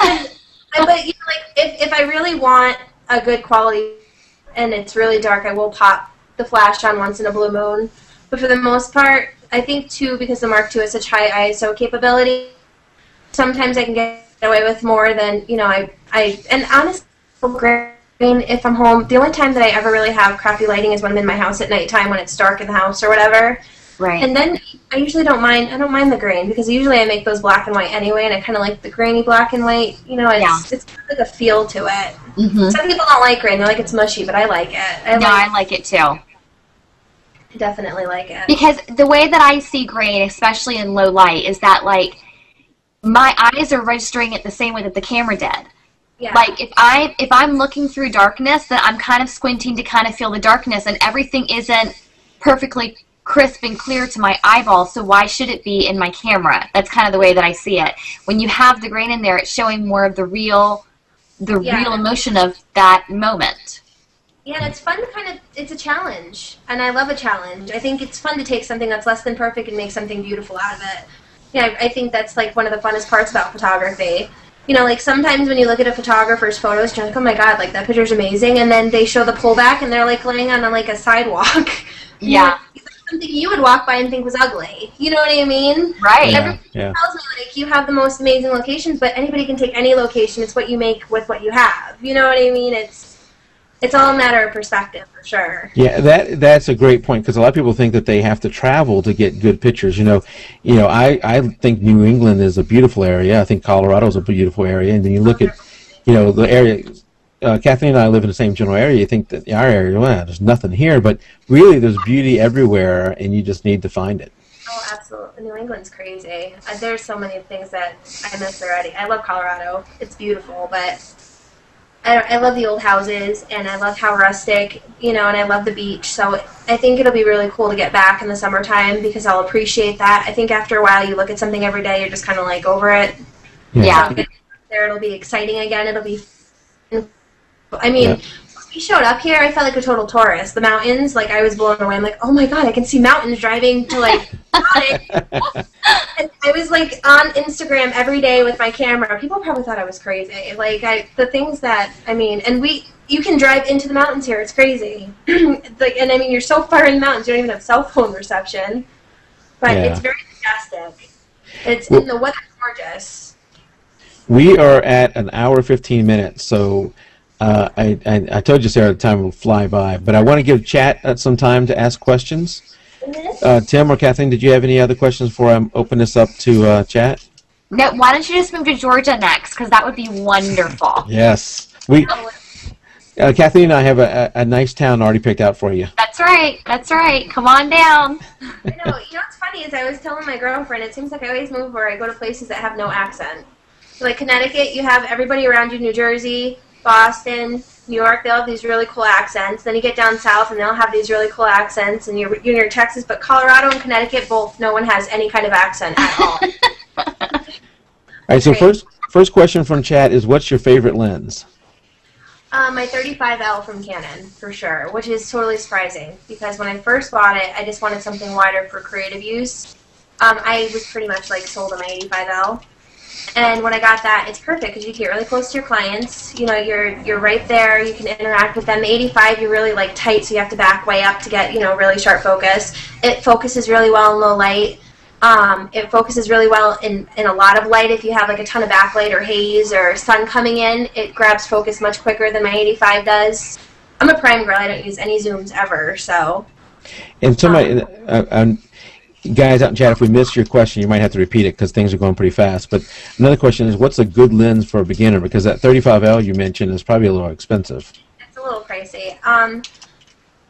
But, you know, like, if I really want a good quality and it's really dark, I will pop the flash on once in a blue moon. But for the most part, I think, too, because the Mark II has such high ISO capability, sometimes I can get away with more than, you know, and honestly, if I'm home, the only time that I ever really have crappy lighting is when I'm in my house at nighttime when it's dark in the house or whatever. Right. And then I usually don't mind the grain because usually I make those black and white anyway, and I kind of like the grainy black and white. You know, it's kind of like a feel to it. Mm-hmm. Some people don't like grain; they like it's mushy, but I like it. I like it too. I definitely like it. Because the way that I see grain, especially in low light, is that like my eyes are registering it the same way that the camera did. Yeah. Like if I'm looking through darkness, then I'm kind of squinting to kind of feel the darkness, and everything isn't perfectly crisp and clear to my eyeball, so why should it be in my camera? That's kind of the way that I see it. When you have the grain in there, it's showing more of the real emotion of that moment. Yeah, and it's fun to it's a challenge, and I love a challenge. I think it's fun to take something that's less than perfect and make something beautiful out of it. Yeah, I think that's like one of the funnest parts about photography. You know, like sometimes when you look at a photographer's photos, you're like, oh my god, like that picture's amazing, and then they show the pullback and they're like laying on like a sidewalk. Yeah. It's like something you would walk by and think was ugly. You know what I mean? Right. Everybody tells me like you have the most amazing locations, but anybody can take any location. It's what you make with what you have. You know what I mean? It's all a matter of perspective, for sure. Yeah, that's a great point, because a lot of people think that they have to travel to get good pictures. You know, I think New England is a beautiful area. I think Colorado is a beautiful area, and then you look at, you know, the area. Kathleen and I live in the same general area. You think that our area, well, there's nothing here, but really there's beauty everywhere, and you just need to find it. Oh, absolutely. New England's crazy. There's so many things that I miss already. I love Colorado. It's beautiful, but I love the old houses, and I love how rustic, you know, and I love the beach. So I think it'll be really cool to get back in the summertime because I'll appreciate that. I think after a while you look at something every day, you're just kind of like over it. Yeah. So there, it'll be exciting again. It'll be, I mean, we showed up here, I felt like a total tourist. The mountains, like, I was blown away. I'm like, oh my god, I can see mountains driving to, like, and I was, like, on Instagram every day with my camera. People probably thought I was crazy. Like, the things that, I mean, and you can drive into the mountains here. It's crazy. Like, and, I mean, you're so far in the mountains, you don't even have cell phone reception. But it's very majestic. And the weather's gorgeous. We are at an hour 15 minutes, so I told you, Sarah, the time will fly by, but I want to give chat some time to ask questions. Tim or Kathleen, did you have any other questions before I open this up to chat? No, why don't you just move to Georgia next? Because that would be wonderful. Yes. Kathleen and I have a nice town already picked out for you. That's right. That's right. Come on down. I know. You know what's funny is I was telling my girlfriend, it seems like I always move where I go to places that have no accent. So like Connecticut, you have everybody around you, New Jersey, Boston, New York, they'll have these really cool accents. Then you get down south and they'll have these really cool accents, and you're near Texas, but Colorado and Connecticut, both, no one has any kind of accent at all. All right, so first question from chat is, what's your favorite lens? My 35L from Canon, for sure, which is totally surprising, because when I first bought it, I just wanted something wider for creative use. I was pretty much like sold on my 85L. And when I got that, it's perfect because you get really close to your clients. You know, you're right there. You can interact with them. The 85, you're really like tight, so you have to back way up to get, you know, really sharp focus. It focuses really well in low light. It focuses really well in a lot of light. If you have like a ton of backlight or haze or sun coming in, it grabs focus much quicker than my 85 does. I'm a prime girl. I don't use any zooms ever, so. And somebody, guys out in chat, if we missed your question, you might have to repeat it because things are going pretty fast. But another question is, what's a good lens for a beginner? Because that 35L you mentioned is probably a little expensive. It's a little pricey.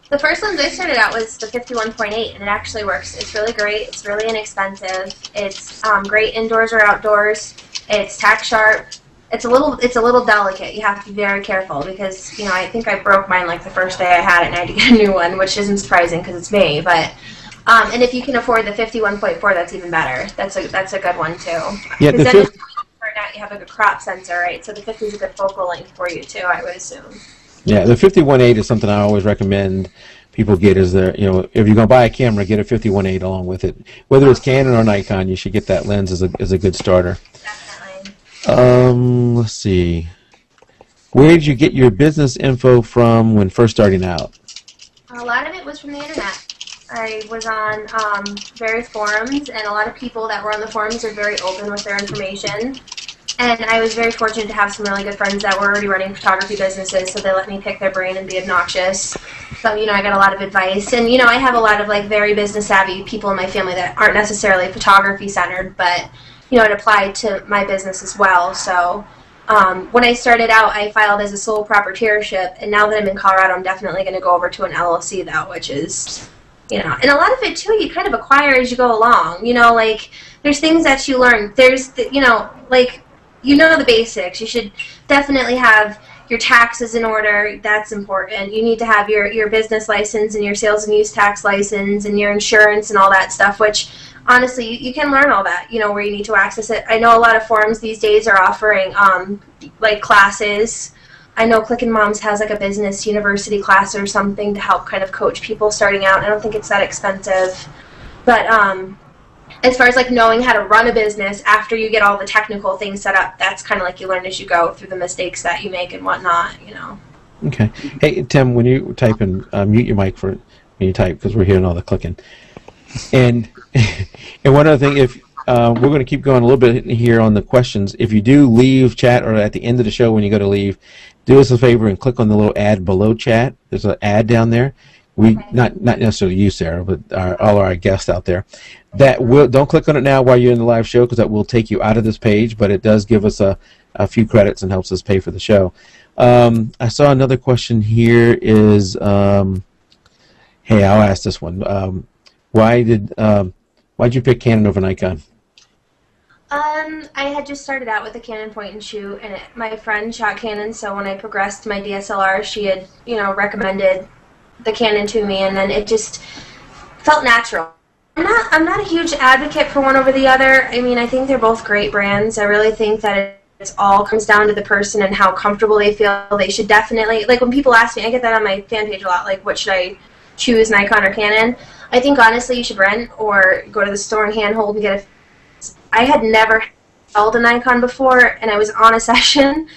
The first lens I started out was the 51.8, and it actually works. It's really great. It's really inexpensive. It's great indoors or outdoors. It's tack sharp. It's a little delicate. You have to be very careful because, you know, I think I broke mine like the first day I had it, and I had to get a new one, which isn't surprising because it's me. But and if you can afford the 51.4, that's even better. That's a good one too. Yeah, because then you have like a crop sensor, right? So the 50 is a good focal length for you too, I would assume. Yeah, the 51.8 is something I always recommend people get. Is there, you know, if you're going to buy a camera, get a 51.8 along with it. Whether it's Canon or Nikon, you should get that lens as a good starter. Definitely. Let's see. Where did you get your business info from when first starting out? A lot of it was from the internet. I was on various forums, and a lot of people that were on the forums are very open with their information. And I was very fortunate to have some really good friends that were already running photography businesses, so they let me pick their brain and be obnoxious. So, you know, I got a lot of advice. And, you know, I have a lot of, like, very business-savvy people in my family that aren't necessarily photography-centered, but, you know, it applied to my business as well. So when I started out, I filed as a sole proprietorship, and now that I'm in Colorado, I'm definitely going to go over to an LLC, though, which is, you know, and a lot of it, too, you kind of acquire as you go along. You know, like, there's things that you learn. There's, you know, like, you know the basics. You should definitely have your taxes in order. That's important. You need to have your business license and your sales and use tax license and your insurance and all that stuff, which honestly you can learn all that, you know, where you need to access it. I know a lot of forums these days are offering like classes. I know Clickin' Moms has like a business university class or something to help kind of coach people starting out. I don't think it's that expensive. But as far as like knowing how to run a business after you get all the technical things set up, that's kind of like you learn as you go through the mistakes that you make and whatnot, you know. Okay. Hey, Tim, when you type in, mute your mic for when you type because we're hearing all the clicking. And one other thing, if we're going to keep going a little bit here on the questions. If you do leave chat or at the end of the show when you go to leave, do us a favor and click on the little ad below chat. There's an ad down there. We not necessarily you, Sarah, but all our guests out there. Don't click on it now while you're in the live show because that will take you out of this page, but it does give us a few credits and helps us pay for the show. I saw another question here is, hey, I'll ask this one. Why'd you pick Canon over Nikon? I had just started out with a Canon point and shoot, and my friend shot Canon, so when I progressed to my DSLR, she had, you know, recommended the Canon to me, and then it just felt natural. I'm not a huge advocate for one over the other. I mean, I think they're both great brands. I really think that it all comes down to the person and how comfortable they feel. They should definitely, like when people ask me, I get that on my fan page a lot, like what should I choose, Nikon or Canon? I think honestly you should rent or go to the store and handhold and get a. I had never held a Nikon before, and I was on a session,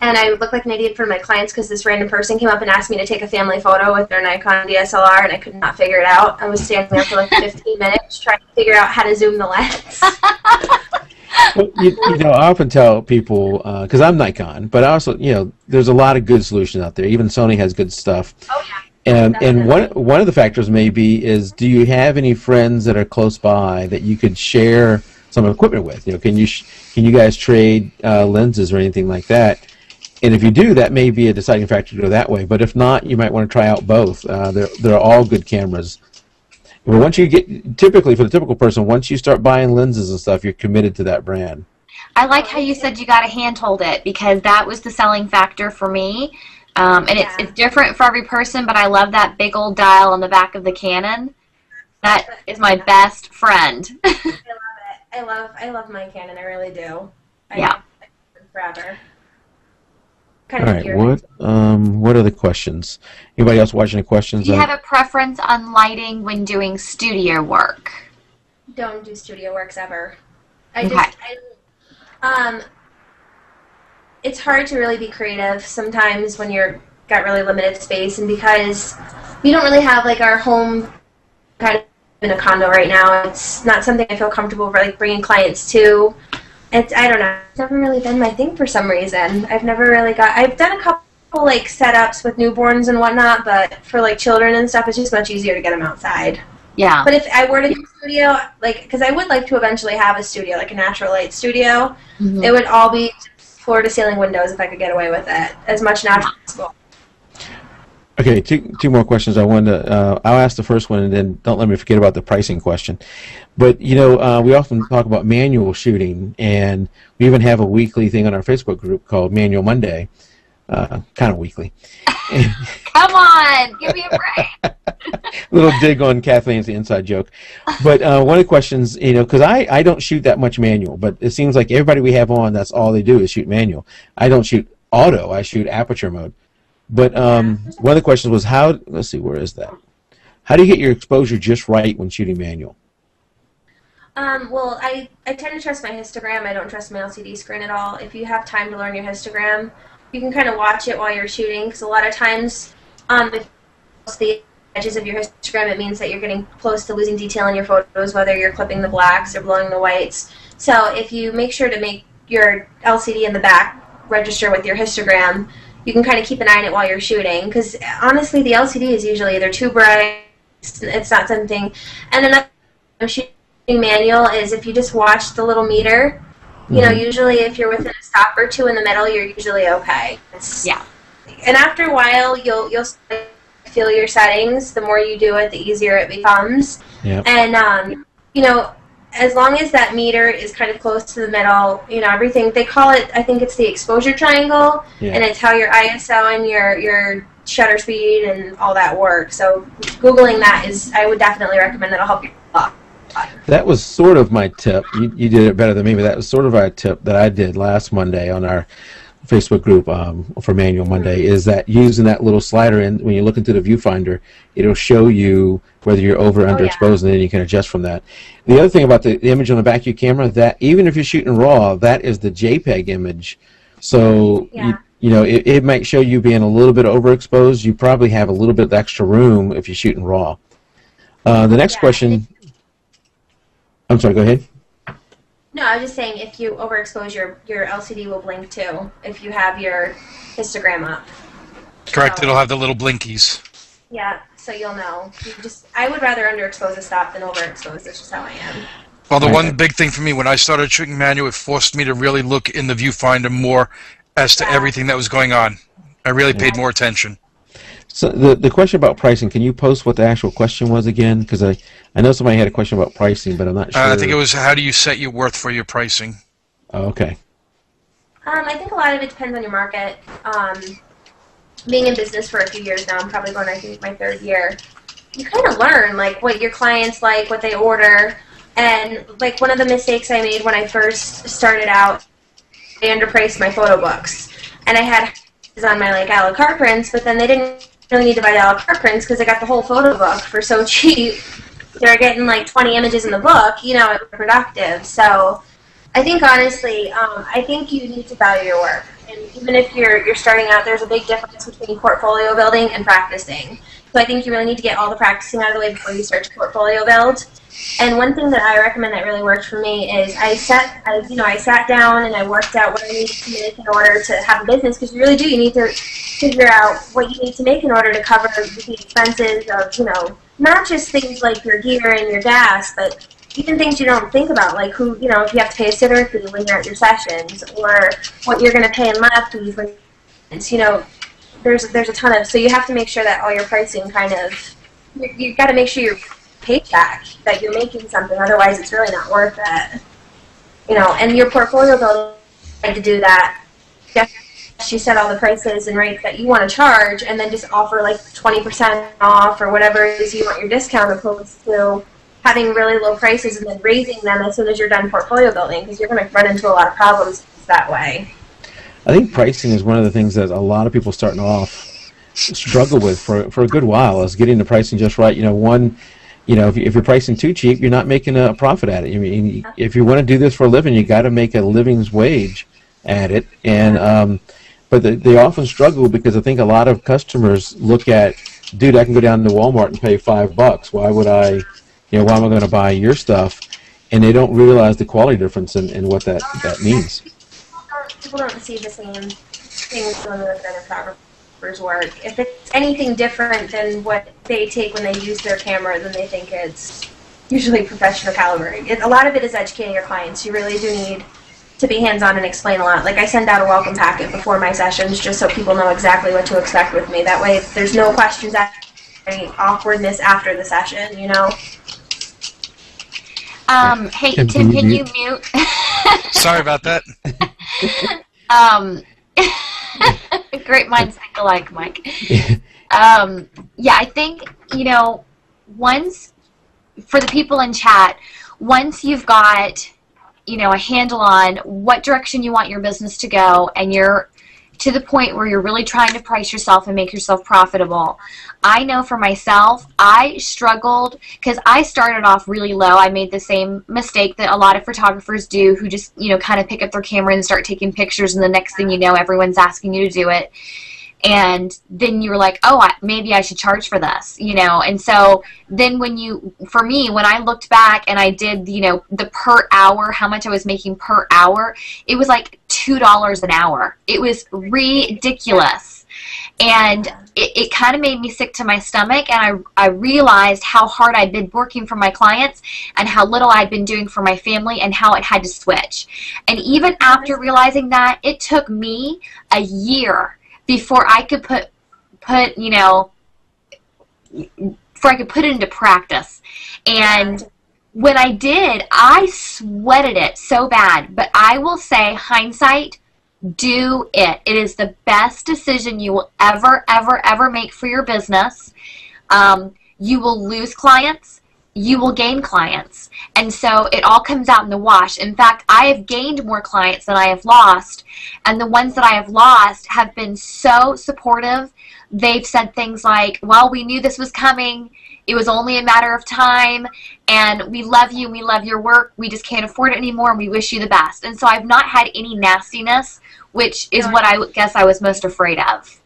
and I looked like an idiot for my clients because this random person came up and asked me to take a family photo with their Nikon DSLR, and I could not figure it out. I was standing there for like 15 minutes trying to figure out how to zoom the lens. Well, you know, I often tell people, because I'm Nikon, but also, you know, there's a lot of good solutions out there. Even Sony has good stuff. Oh, yeah. And one of the factors maybe is, do you have any friends that are close by that you could share some equipment with? You know, can you guys trade lenses or anything like that? And if you do, that may be a deciding factor to go that way. But if not, you might want to try out both. They're all good cameras. But once you get, typically for the typical person, once you start buying lenses and stuff, you're committed to that brand. I like how you said you got to handhold it, because that was the selling factor for me. And it's different for every person, but I love that big old dial on the back of the Canon. That is my best friend. I love it. I love my Canon. I really do. Yeah. Forever. All right. What are the questions? Anybody else watching the questions? Do you have a preference on lighting when doing studio work? Don't do studio works ever. It's hard to really be creative sometimes when you're got really limited space, and because we don't really have like our home kind of in a condo right now, it's not something I feel comfortable like bringing clients to. I don't know. It's never really been my thing for some reason. I've never really I've done a couple like setups with newborns and whatnot, but for like children and stuff, it's just much easier to get them outside. Yeah. But if I were to do a studio, like, because I would like to eventually have a studio, like a natural light studio, it would all be floor-to-ceiling windows if I could get away with it, as much natural as possible. Okay, two more questions. I wanted to. I'll ask the first one, and then don't let me forget about the pricing question. But you know, we often talk about manual shooting, and we even have a weekly thing on our Facebook group called Manual Monday, kind of weekly. Come on, give me a break. Little dig on Kathleen's the inside joke. But one of the questions, you know, because I don't shoot that much manual, but it seems like everybody we have on, that's all they do is shoot manual. I don't shoot auto. I shoot aperture mode. But one of the questions was let's see, where is that? How do you get your exposure just right when shooting manual? Well, I tend to trust my histogram. I don't trust my LCD screen at all. If you have time to learn your histogram, you can kind of watch it while you're shooting, because a lot of times, if the edges of your histogram, it means that you're getting close to losing detail in your photos, whether you're clipping the blacks or blowing the whites. So if you make sure to make your LCD in the back register with your histogram, you can kind of keep an eye on it while you're shooting, because honestly, the LCD is usually either too bright, it's not something. And another shooting manual is if you just watch the little meter. You know, usually if you're within a stop or two in the middle, you're usually okay. Yeah. And after a while, you'll feel your settings. The more you do it, the easier it becomes. Yeah. And you know, as long as that meter is kind of close to the middle, you know, everything, they call it, I think it's the exposure triangle, and it's how your ISO and your shutter speed and all that work. So Googling that I would definitely recommend. That'll help you a lot. That was sort of my tip. You did it better than me, but that was sort of our tip that I did last Monday on our Facebook group for Manual Monday, is that using that little slider in, when you look into the viewfinder, it'll show you whether you're over or underexposed, and then you can adjust from that. The other thing about the image on the back of your camera, that even if you're shooting RAW, that is the JPEG image. So, you know, it might show you being a little bit overexposed. You probably have a little bit of extra room if you're shooting RAW. The next question... I'm sorry, go ahead. No, I was just saying, if you overexpose, your LCD will blink too if you have your histogram up. Correct. So, it'll have the little blinkies. Yeah, so you'll know. I would rather underexpose a stop than overexpose. That's just how I am. Well, the one big thing for me, when I started shooting manual, it forced me to really look in the viewfinder more as to everything that was going on. I really paid more attention. So the question about pricing, can you post what the actual question was again? Because I know somebody had a question about pricing, but I'm not sure. I think it was, how do you set your worth for your pricing? Oh, okay. I think a lot of it depends on your market. Being in business for a few years now, I'm probably going, I think, my third year. You kind of learn, like, what your clients like, what they order. And, like, one of the mistakes I made when I first started out, I underpriced my photo books. And I had on my, like, a la carte prints, but then they didn't really need to buy the a la carte prints because I got the whole photo book for so cheap. They're getting, like, 20 images in the book, you know, it's productive. So I think, honestly, I think you need to value your work. And even if you're starting out, there's a big difference between portfolio building and practicing. So I think you really need to get all the practicing out of the way before you start to portfolio build. And one thing that I recommend that really worked for me is I sat down and I worked out what I needed to make in order to have a business, because you really do. You need to figure out what you need to make in order to cover the expenses of, not just things like your gear and your gas, but even things you don't think about, like if you have to pay a sitter fee when you're at your sessions, or what you're going to pay in lab fees when, there's a ton of, so you have to make sure that all your pricing you've got to make sure you're paid back, that you're making something, otherwise it's really not worth it. And your portfolio building to do that. She set all the prices and rates that you want to charge, and then just offer like 20% off or whatever it is you want your discount, opposed to having really low prices and then raising them as soon as you're done portfolio building, because you're going to run into a lot of problems that way. I think pricing is one of the things that a lot of people starting off struggle with for a good while, is getting the pricing just right. If you're pricing too cheap, you're not making a profit at it. I mean, if you want to do this for a living, you got to make a living's wage at it. And but they often struggle because I think a lot of customers look at, dude, I can go down to Walmart and pay $5. Why would I? Why am I going to buy your stuff? And they don't realize the quality difference and what that means. People don't see the same things when they're photographers work. If it's anything different than what they take when they use their camera, then they think it's usually professional caliber. A lot of it is educating your clients. You really do need to be hands-on and explain a lot. Like, I send out a welcome packet before my sessions just so people know exactly what to expect with me. That way there's no questions, any awkwardness after the session, Hey, Tim, can you mute? Sorry about that. Great minds think alike, Mike. Yeah, I think, once, for the people in chat, once you've got, a handle on what direction you want your business to go, and you're to the point where you're really trying to price yourself and make yourself profitable. I know for myself, I struggled because I started off really low. I made the same mistake that a lot of photographers do, who just, kind of pick up their camera and start taking pictures, and the next thing you know, everyone's asking you to do it. And then you're like, oh, maybe I should charge for this, And so then for me, when I looked back and I did, the per hour, how much I was making per hour, it was like $2 an hour. It was ridiculous. And it kind of made me sick to my stomach, and I realized how hard I'd been working for my clients and how little I'd been doing for my family, and how it had to switch. And even after realizing that, it took me a year before I could put it into practice. And when I did, I sweated it so bad. But I will say, hindsight, do it. It is the best decision you will ever, ever, ever make for your business. You will lose clients. You will gain clients. And so it all comes out in the wash. In fact, I have gained more clients than I have lost. And the ones that I have lost have been so supportive. They've said things like, well, we knew this was coming. It was only a matter of time. And we love you. We love your work. We just can't afford it anymore. And we wish you the best. And so I've not had any nastiness, which is what I guess I was most afraid of.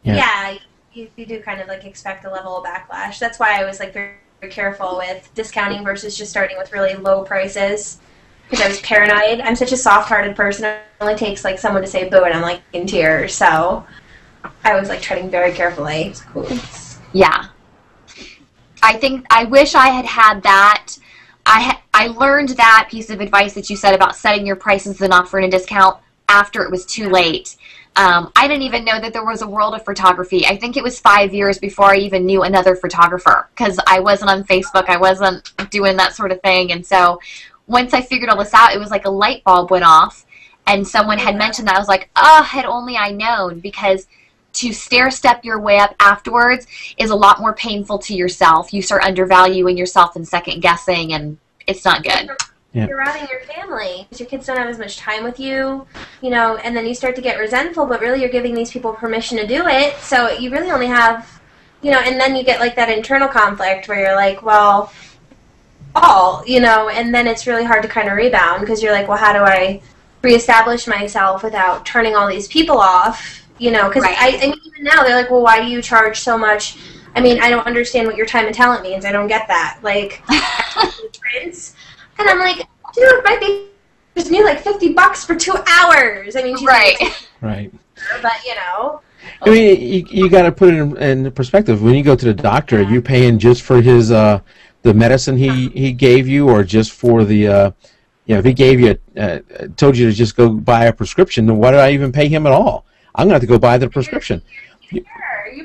Yeah, you do kind of like expect a level of backlash. That's why I was like very careful with discounting versus just starting with really low prices, because I was paranoid. I'm such a soft-hearted person. It only takes like someone to say boo and I'm like in tears. So I was like treading very carefully. Yeah. I wish I had had that. I learned that piece of advice that you said about setting your prices and offering a discount after it was too late. I didn't even know that there was a world of photography. I think it was 5 years before I even knew another photographer, because I wasn't on Facebook. I wasn't doing that sort of thing. And so once I figured all this out, it was like a light bulb went off, and someone had mentioned that. I was like, oh, had only I known, because to stair-step your way up afterwards is a lot more painful to yourself. You start undervaluing yourself and second-guessing, and it's not good. Yeah. You're robbing your family because your kids don't have as much time with you, and then you start to get resentful, but really you're giving these people permission to do it, so you really only have, and then you get like that internal conflict where you're like, well, and then it's really hard to kind of rebound, because you're like, well, how do I reestablish myself without turning all these people off, because right. I mean, even now they're like, well, why do you charge so much I mean, I don't understand what your time and talent means. I don't get that. Like, prints, and I'm like, dude, my baby just need like $50 for 2 hours. I mean, she's right. Right. But you know. I mean, you got to put it in perspective. When you go to the doctor, are you paying just for his the medicine he gave you, or just for the you know, if he gave you told you to just go buy a prescription, then why did I even pay him at all? I'm gonna have to go buy the prescription. You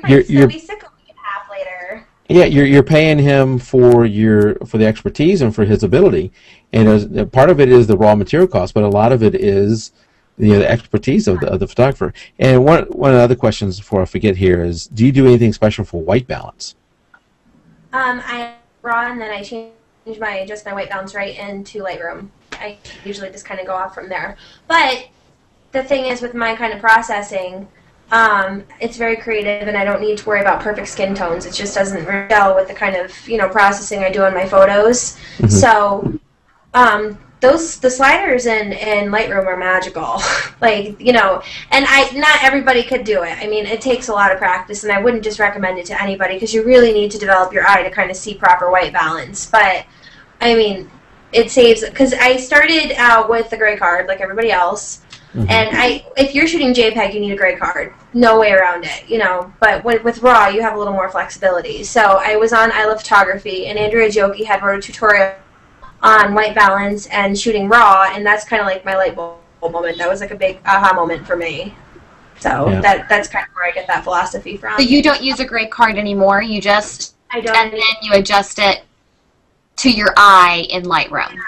might still be sick a week and a half later. Yeah, you're paying him for the expertise and for his ability, and part of it is the raw material cost, but a lot of it is the expertise of the photographer. And one of the other questions before I forget here is, do you do anything special for white balance? I raw, and then I change my white balance right into Lightroom. I usually just kind of go off from there. But the thing is, with my kind of processing, it's very creative, and I don't need to worry about perfect skin tones. It just doesn't gel with the kind of, you know, processing I do on my photos. Mm-hmm. So the sliders in Lightroom are magical. Like, you know, and not everybody could do it. I mean, it takes a lot of practice, and I wouldn't just recommend it to anybody, because you really need to develop your eye to kind of see proper white balance. But I mean, it saves, because I started out with the gray card like everybody else. Mm-hmm. And if you're shooting JPEG, you need a gray card. No way around it, you know. But with RAW, you have a little more flexibility. So I was on I Love Photography, and Andrea Joki had wrote a tutorial on white balance and shooting RAW, and that's kind of like my light bulb moment. That was like a big aha moment for me. So yeah. That's kind of where I get that philosophy from. So you don't use a gray card anymore. You just I don't. And then you adjust it to your eye in Lightroom. Yeah.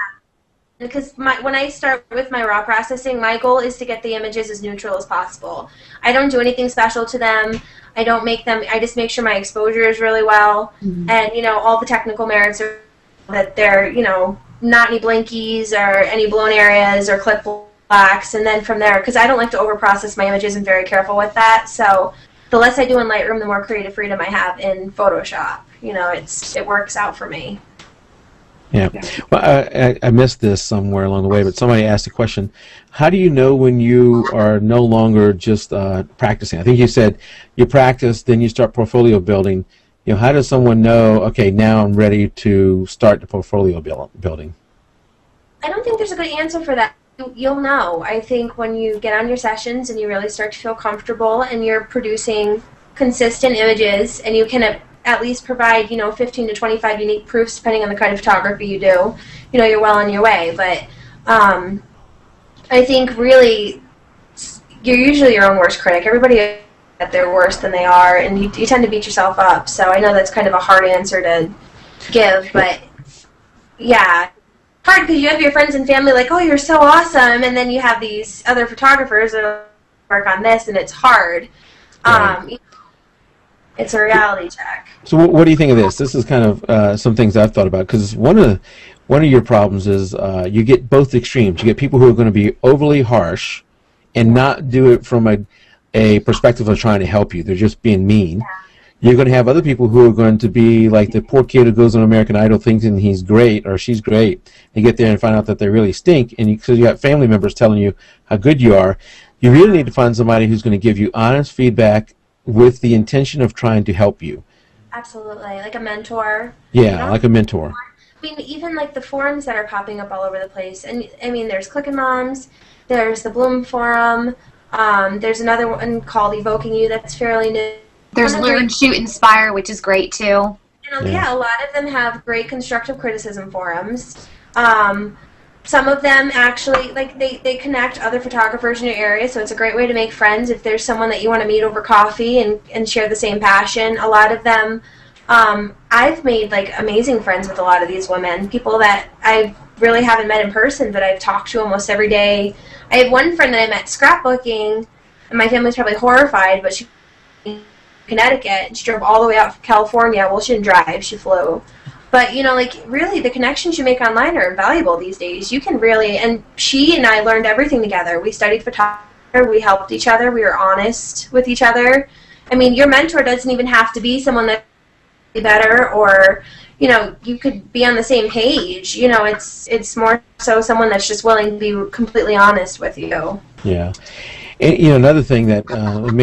Because when I start with my raw processing, my goal is to get the images as neutral as possible. I don't do anything special to them. I don't make them. I just make sure my exposure is really well, and you know, all the technical merits are that they're, you know, not any blinkies or any blown areas or clip blacks, and then from there, because I don't like to overprocess my images, I'm very careful with that. So the less I do in Lightroom, the more creative freedom I have in Photoshop. You know, it works out for me. Yeah. Well, I missed this somewhere along the way, but somebody asked a question. How do you know when you are no longer just practicing? I think you said you practice, then you start portfolio building. You know, how does someone know, okay, now I'm ready to start the portfolio building? I don't think there's a good answer for that. You'll know. I think when you get on your sessions and you really start to feel comfortable and you're producing consistent images, and you can at least provide, you know, 15 to 25 unique proofs depending on the kind of photography you do, you know, you're well on your way. But I think really you're usually your own worst critic. Everybody that they're worse than they are, and you tend to beat yourself up. So I know that's kind of a hard answer to give, but yeah, hard because you have your friends and family like, oh, you're so awesome, and then you have these other photographers that work on this, and it's hard. Right. It's a reality check. So what do you think of this? This is kind of some things I've thought about, because one of your problems is you get both extremes. You get people who are going to be overly harsh and not do it from a perspective of trying to help you. They're just being mean. Yeah. You're going to have other people who are going to be like the poor kid who goes on American Idol thinking he's great or she's great. They get there and find out that they really stink, and because you got family members telling you how good you are, you really need to find somebody who's going to give you honest feedback with the intention of trying to help you. Absolutely, like a mentor. Yeah, you know? Like a mentor. I mean, even like the forums that are popping up all over the place. And I mean, there's Clickin' Moms, there's the Bloom Forum, there's another one called Evoking You that's fairly new. There's Learn, Shoot, Inspire, which is great too. And yeah, a lot of them have great constructive criticism forums. Some of them actually, like, they connect other photographers in your area, so it's a great way to make friends if there's someone that you want to meet over coffee and share the same passion. A lot of them, I've made, like, amazing friends with a lot of these women, people that I really haven't met in person, but I've talked to almost every day. I have one friend that I met scrapbooking, and my family's probably horrified, but she in Connecticut, and she drove all the way out from California. Well, she didn't drive, she flew. But, you know, like, really, the connections you make online are invaluable these days. You can really, and she and I learned everything together. We studied photography, we helped each other, we were honest with each other. I mean, your mentor doesn't even have to be someone that's better, or, you know, you could be on the same page. You know, it's more so someone that's just willing to be completely honest with you. Yeah. And, another thing that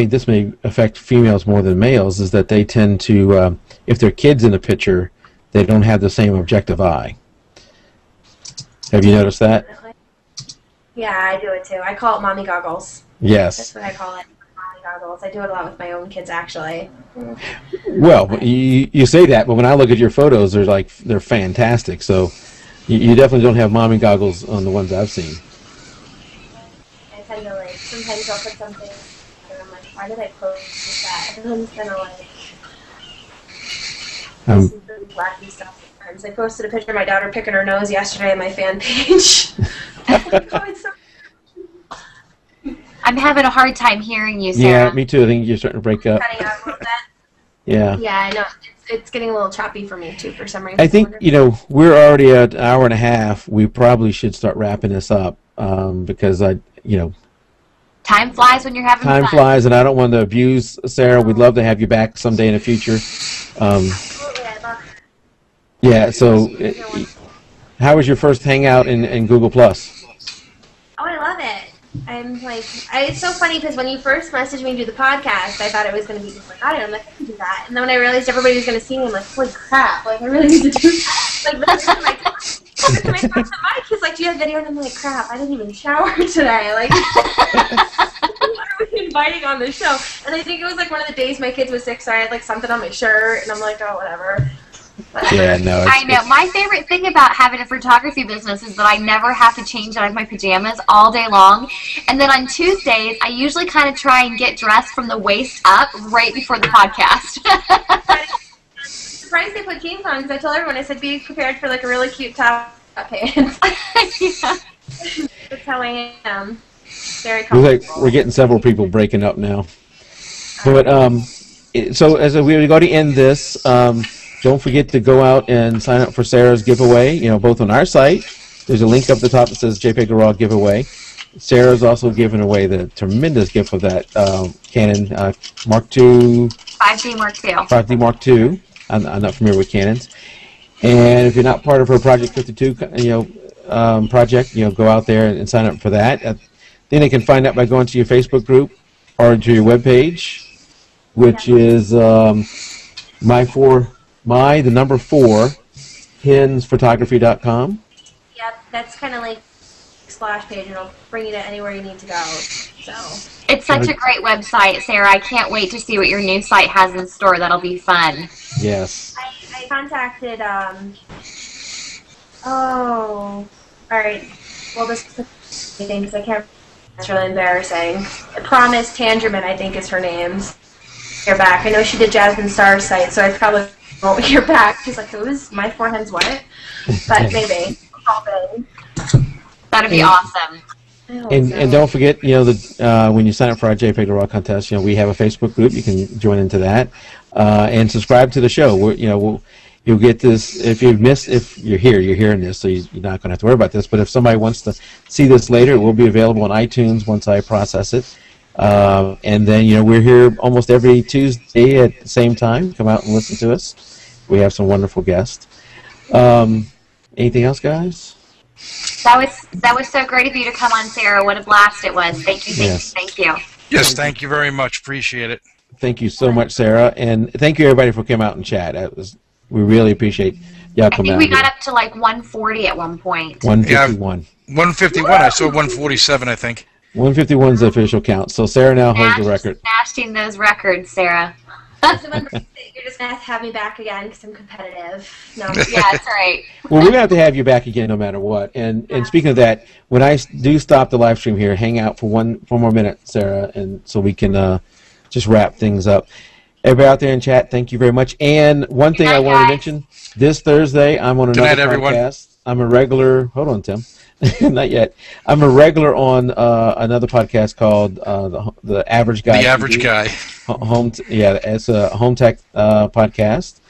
this may affect females more than males is that they tend to, if their kid's in the picture, they don't have the same objective eye. Have you noticed that? Yeah, I do it too. I call it mommy goggles. Yes. That's what I call it. Mommy goggles. I do it a lot with my own kids, actually. Well, you say that, but when I look at your photos, they're fantastic. So you definitely don't have mommy goggles on the ones I've seen. I tend to sometimes I'll put something and I'm like, why did I post that? Everyone's gonna this is really wacky stuff. Sometimes I posted a picture of my daughter picking her nose yesterday on my fan page. I'm having a hard time hearing you, Sarah. Yeah, me too. I think you're starting to break up. Cutting out a little bit. Yeah. Yeah, I know. It's getting a little choppy for me too, for some reason. I think we're already at an hour and a half. We probably should start wrapping this up because time flies when you're having fun. Time flies, and I don't want to abuse Sarah. We'd love to have you back someday in the future. Absolutely, I love it. Yeah. So, how was your first hangout in Google Plus? Oh, I love it. It's so funny because when you first messaged me to do the podcast, I thought it was going to be just like, I'm like, I can do that. And then when I realized everybody was going to see me, I'm like, holy crap, I really need to do that. My Mike, he's like, do you have video? And I'm like, crap, I didn't even shower today. What are we inviting on the show? And I think it was one of the days my kids was sick, so I had something on my shirt, and I'm like, oh, whatever. Yeah, no. I know. My favorite thing about having a photography business is that I never have to change out of my pajamas all day long. And then on Tuesdays, I usually kind of try and get dressed from the waist up right before the podcast. I'm surprised they put jeans on because I told everyone, I said, be prepared for a really cute top pants. Yeah. That's how I am. Very comfortable. We're getting several people breaking up now. But so as we go to end this, don't forget to go out and sign up for Sarah's giveaway, both on our site. There's a link up the top that says jpeg2RAW giveaway. Sarah's also giving away the tremendous gift of that Canon Mark II. 5D Mark II. 5D Mark II. I'm not familiar with Canons. And if you're not part of her Project 52 project, go out there and sign up for that. Then they can find out by going to your Facebook group or to your webpage, which is the number 4, hensphotography.com. Yep, that's kind of like a splash page. It'll bring you to anywhere you need to go. So it's such a great website, Sarah. I can't wait to see what your new site has in store. That'll be fun. Yes. I contacted, all right. Well, this thing, because I can't, it's really embarrassing. Promise Tangerman, I think, is her name. Hear back. I know she did Jasmine Starr's site, so I probably won't hear back. She's like, who's my 4 Hens what? But maybe. That'd be awesome. And don't forget, when you sign up for our JPEG2RAW contest, we have a Facebook group. You can join into that and subscribe to the show. You'll get this if you're hearing this, so you're not going to have to worry about this. But if somebody wants to see this later, it will be available on iTunes once I process it. And then we're here almost every Tuesday at the same time. Come out and listen to us. We have some wonderful guests. Anything else, guys? That was so great of you to come on, Sarah. What a blast it was. Thank you. Thank you. Yes, thank you very much. Appreciate it. Thank you so much, Sarah, and thank you everybody for coming out and chat. We really appreciate y'all coming out. I think we got up to 140 at one point. 151. 151. I saw 147, I think. 151 is the official count. So Sarah now holds the record. Smashing those records, Sarah. You're just going to have me back again because I'm competitive. No. Yeah, that's right. Well, we're going to have you back again no matter what. And speaking of that, when I do stop the live stream here, hang out for one more minute, Sarah, and so we can just wrap things up. Everybody out there in chat, thank you very much. And one thing I wanted to mention, this Thursday I'm on another podcast. I'm a regular. Hold on, Tim. Not yet. I'm a regular on another podcast called the Average Guy. The Average Guy. It's a home tech podcast,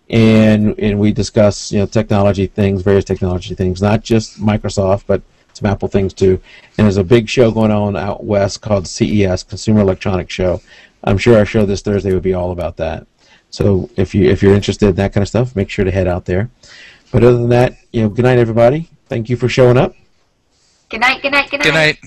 and we discuss technology things, various technology things, not just Microsoft, but some Apple things too. And there's a big show going on out west called CES, Consumer Electronics Show. I'm sure our show this Thursday would be all about that. So if you're interested in that kind of stuff, make sure to head out there. But other than that, good night, everybody. Thank you for showing up. Good night, good night, good night. Good night.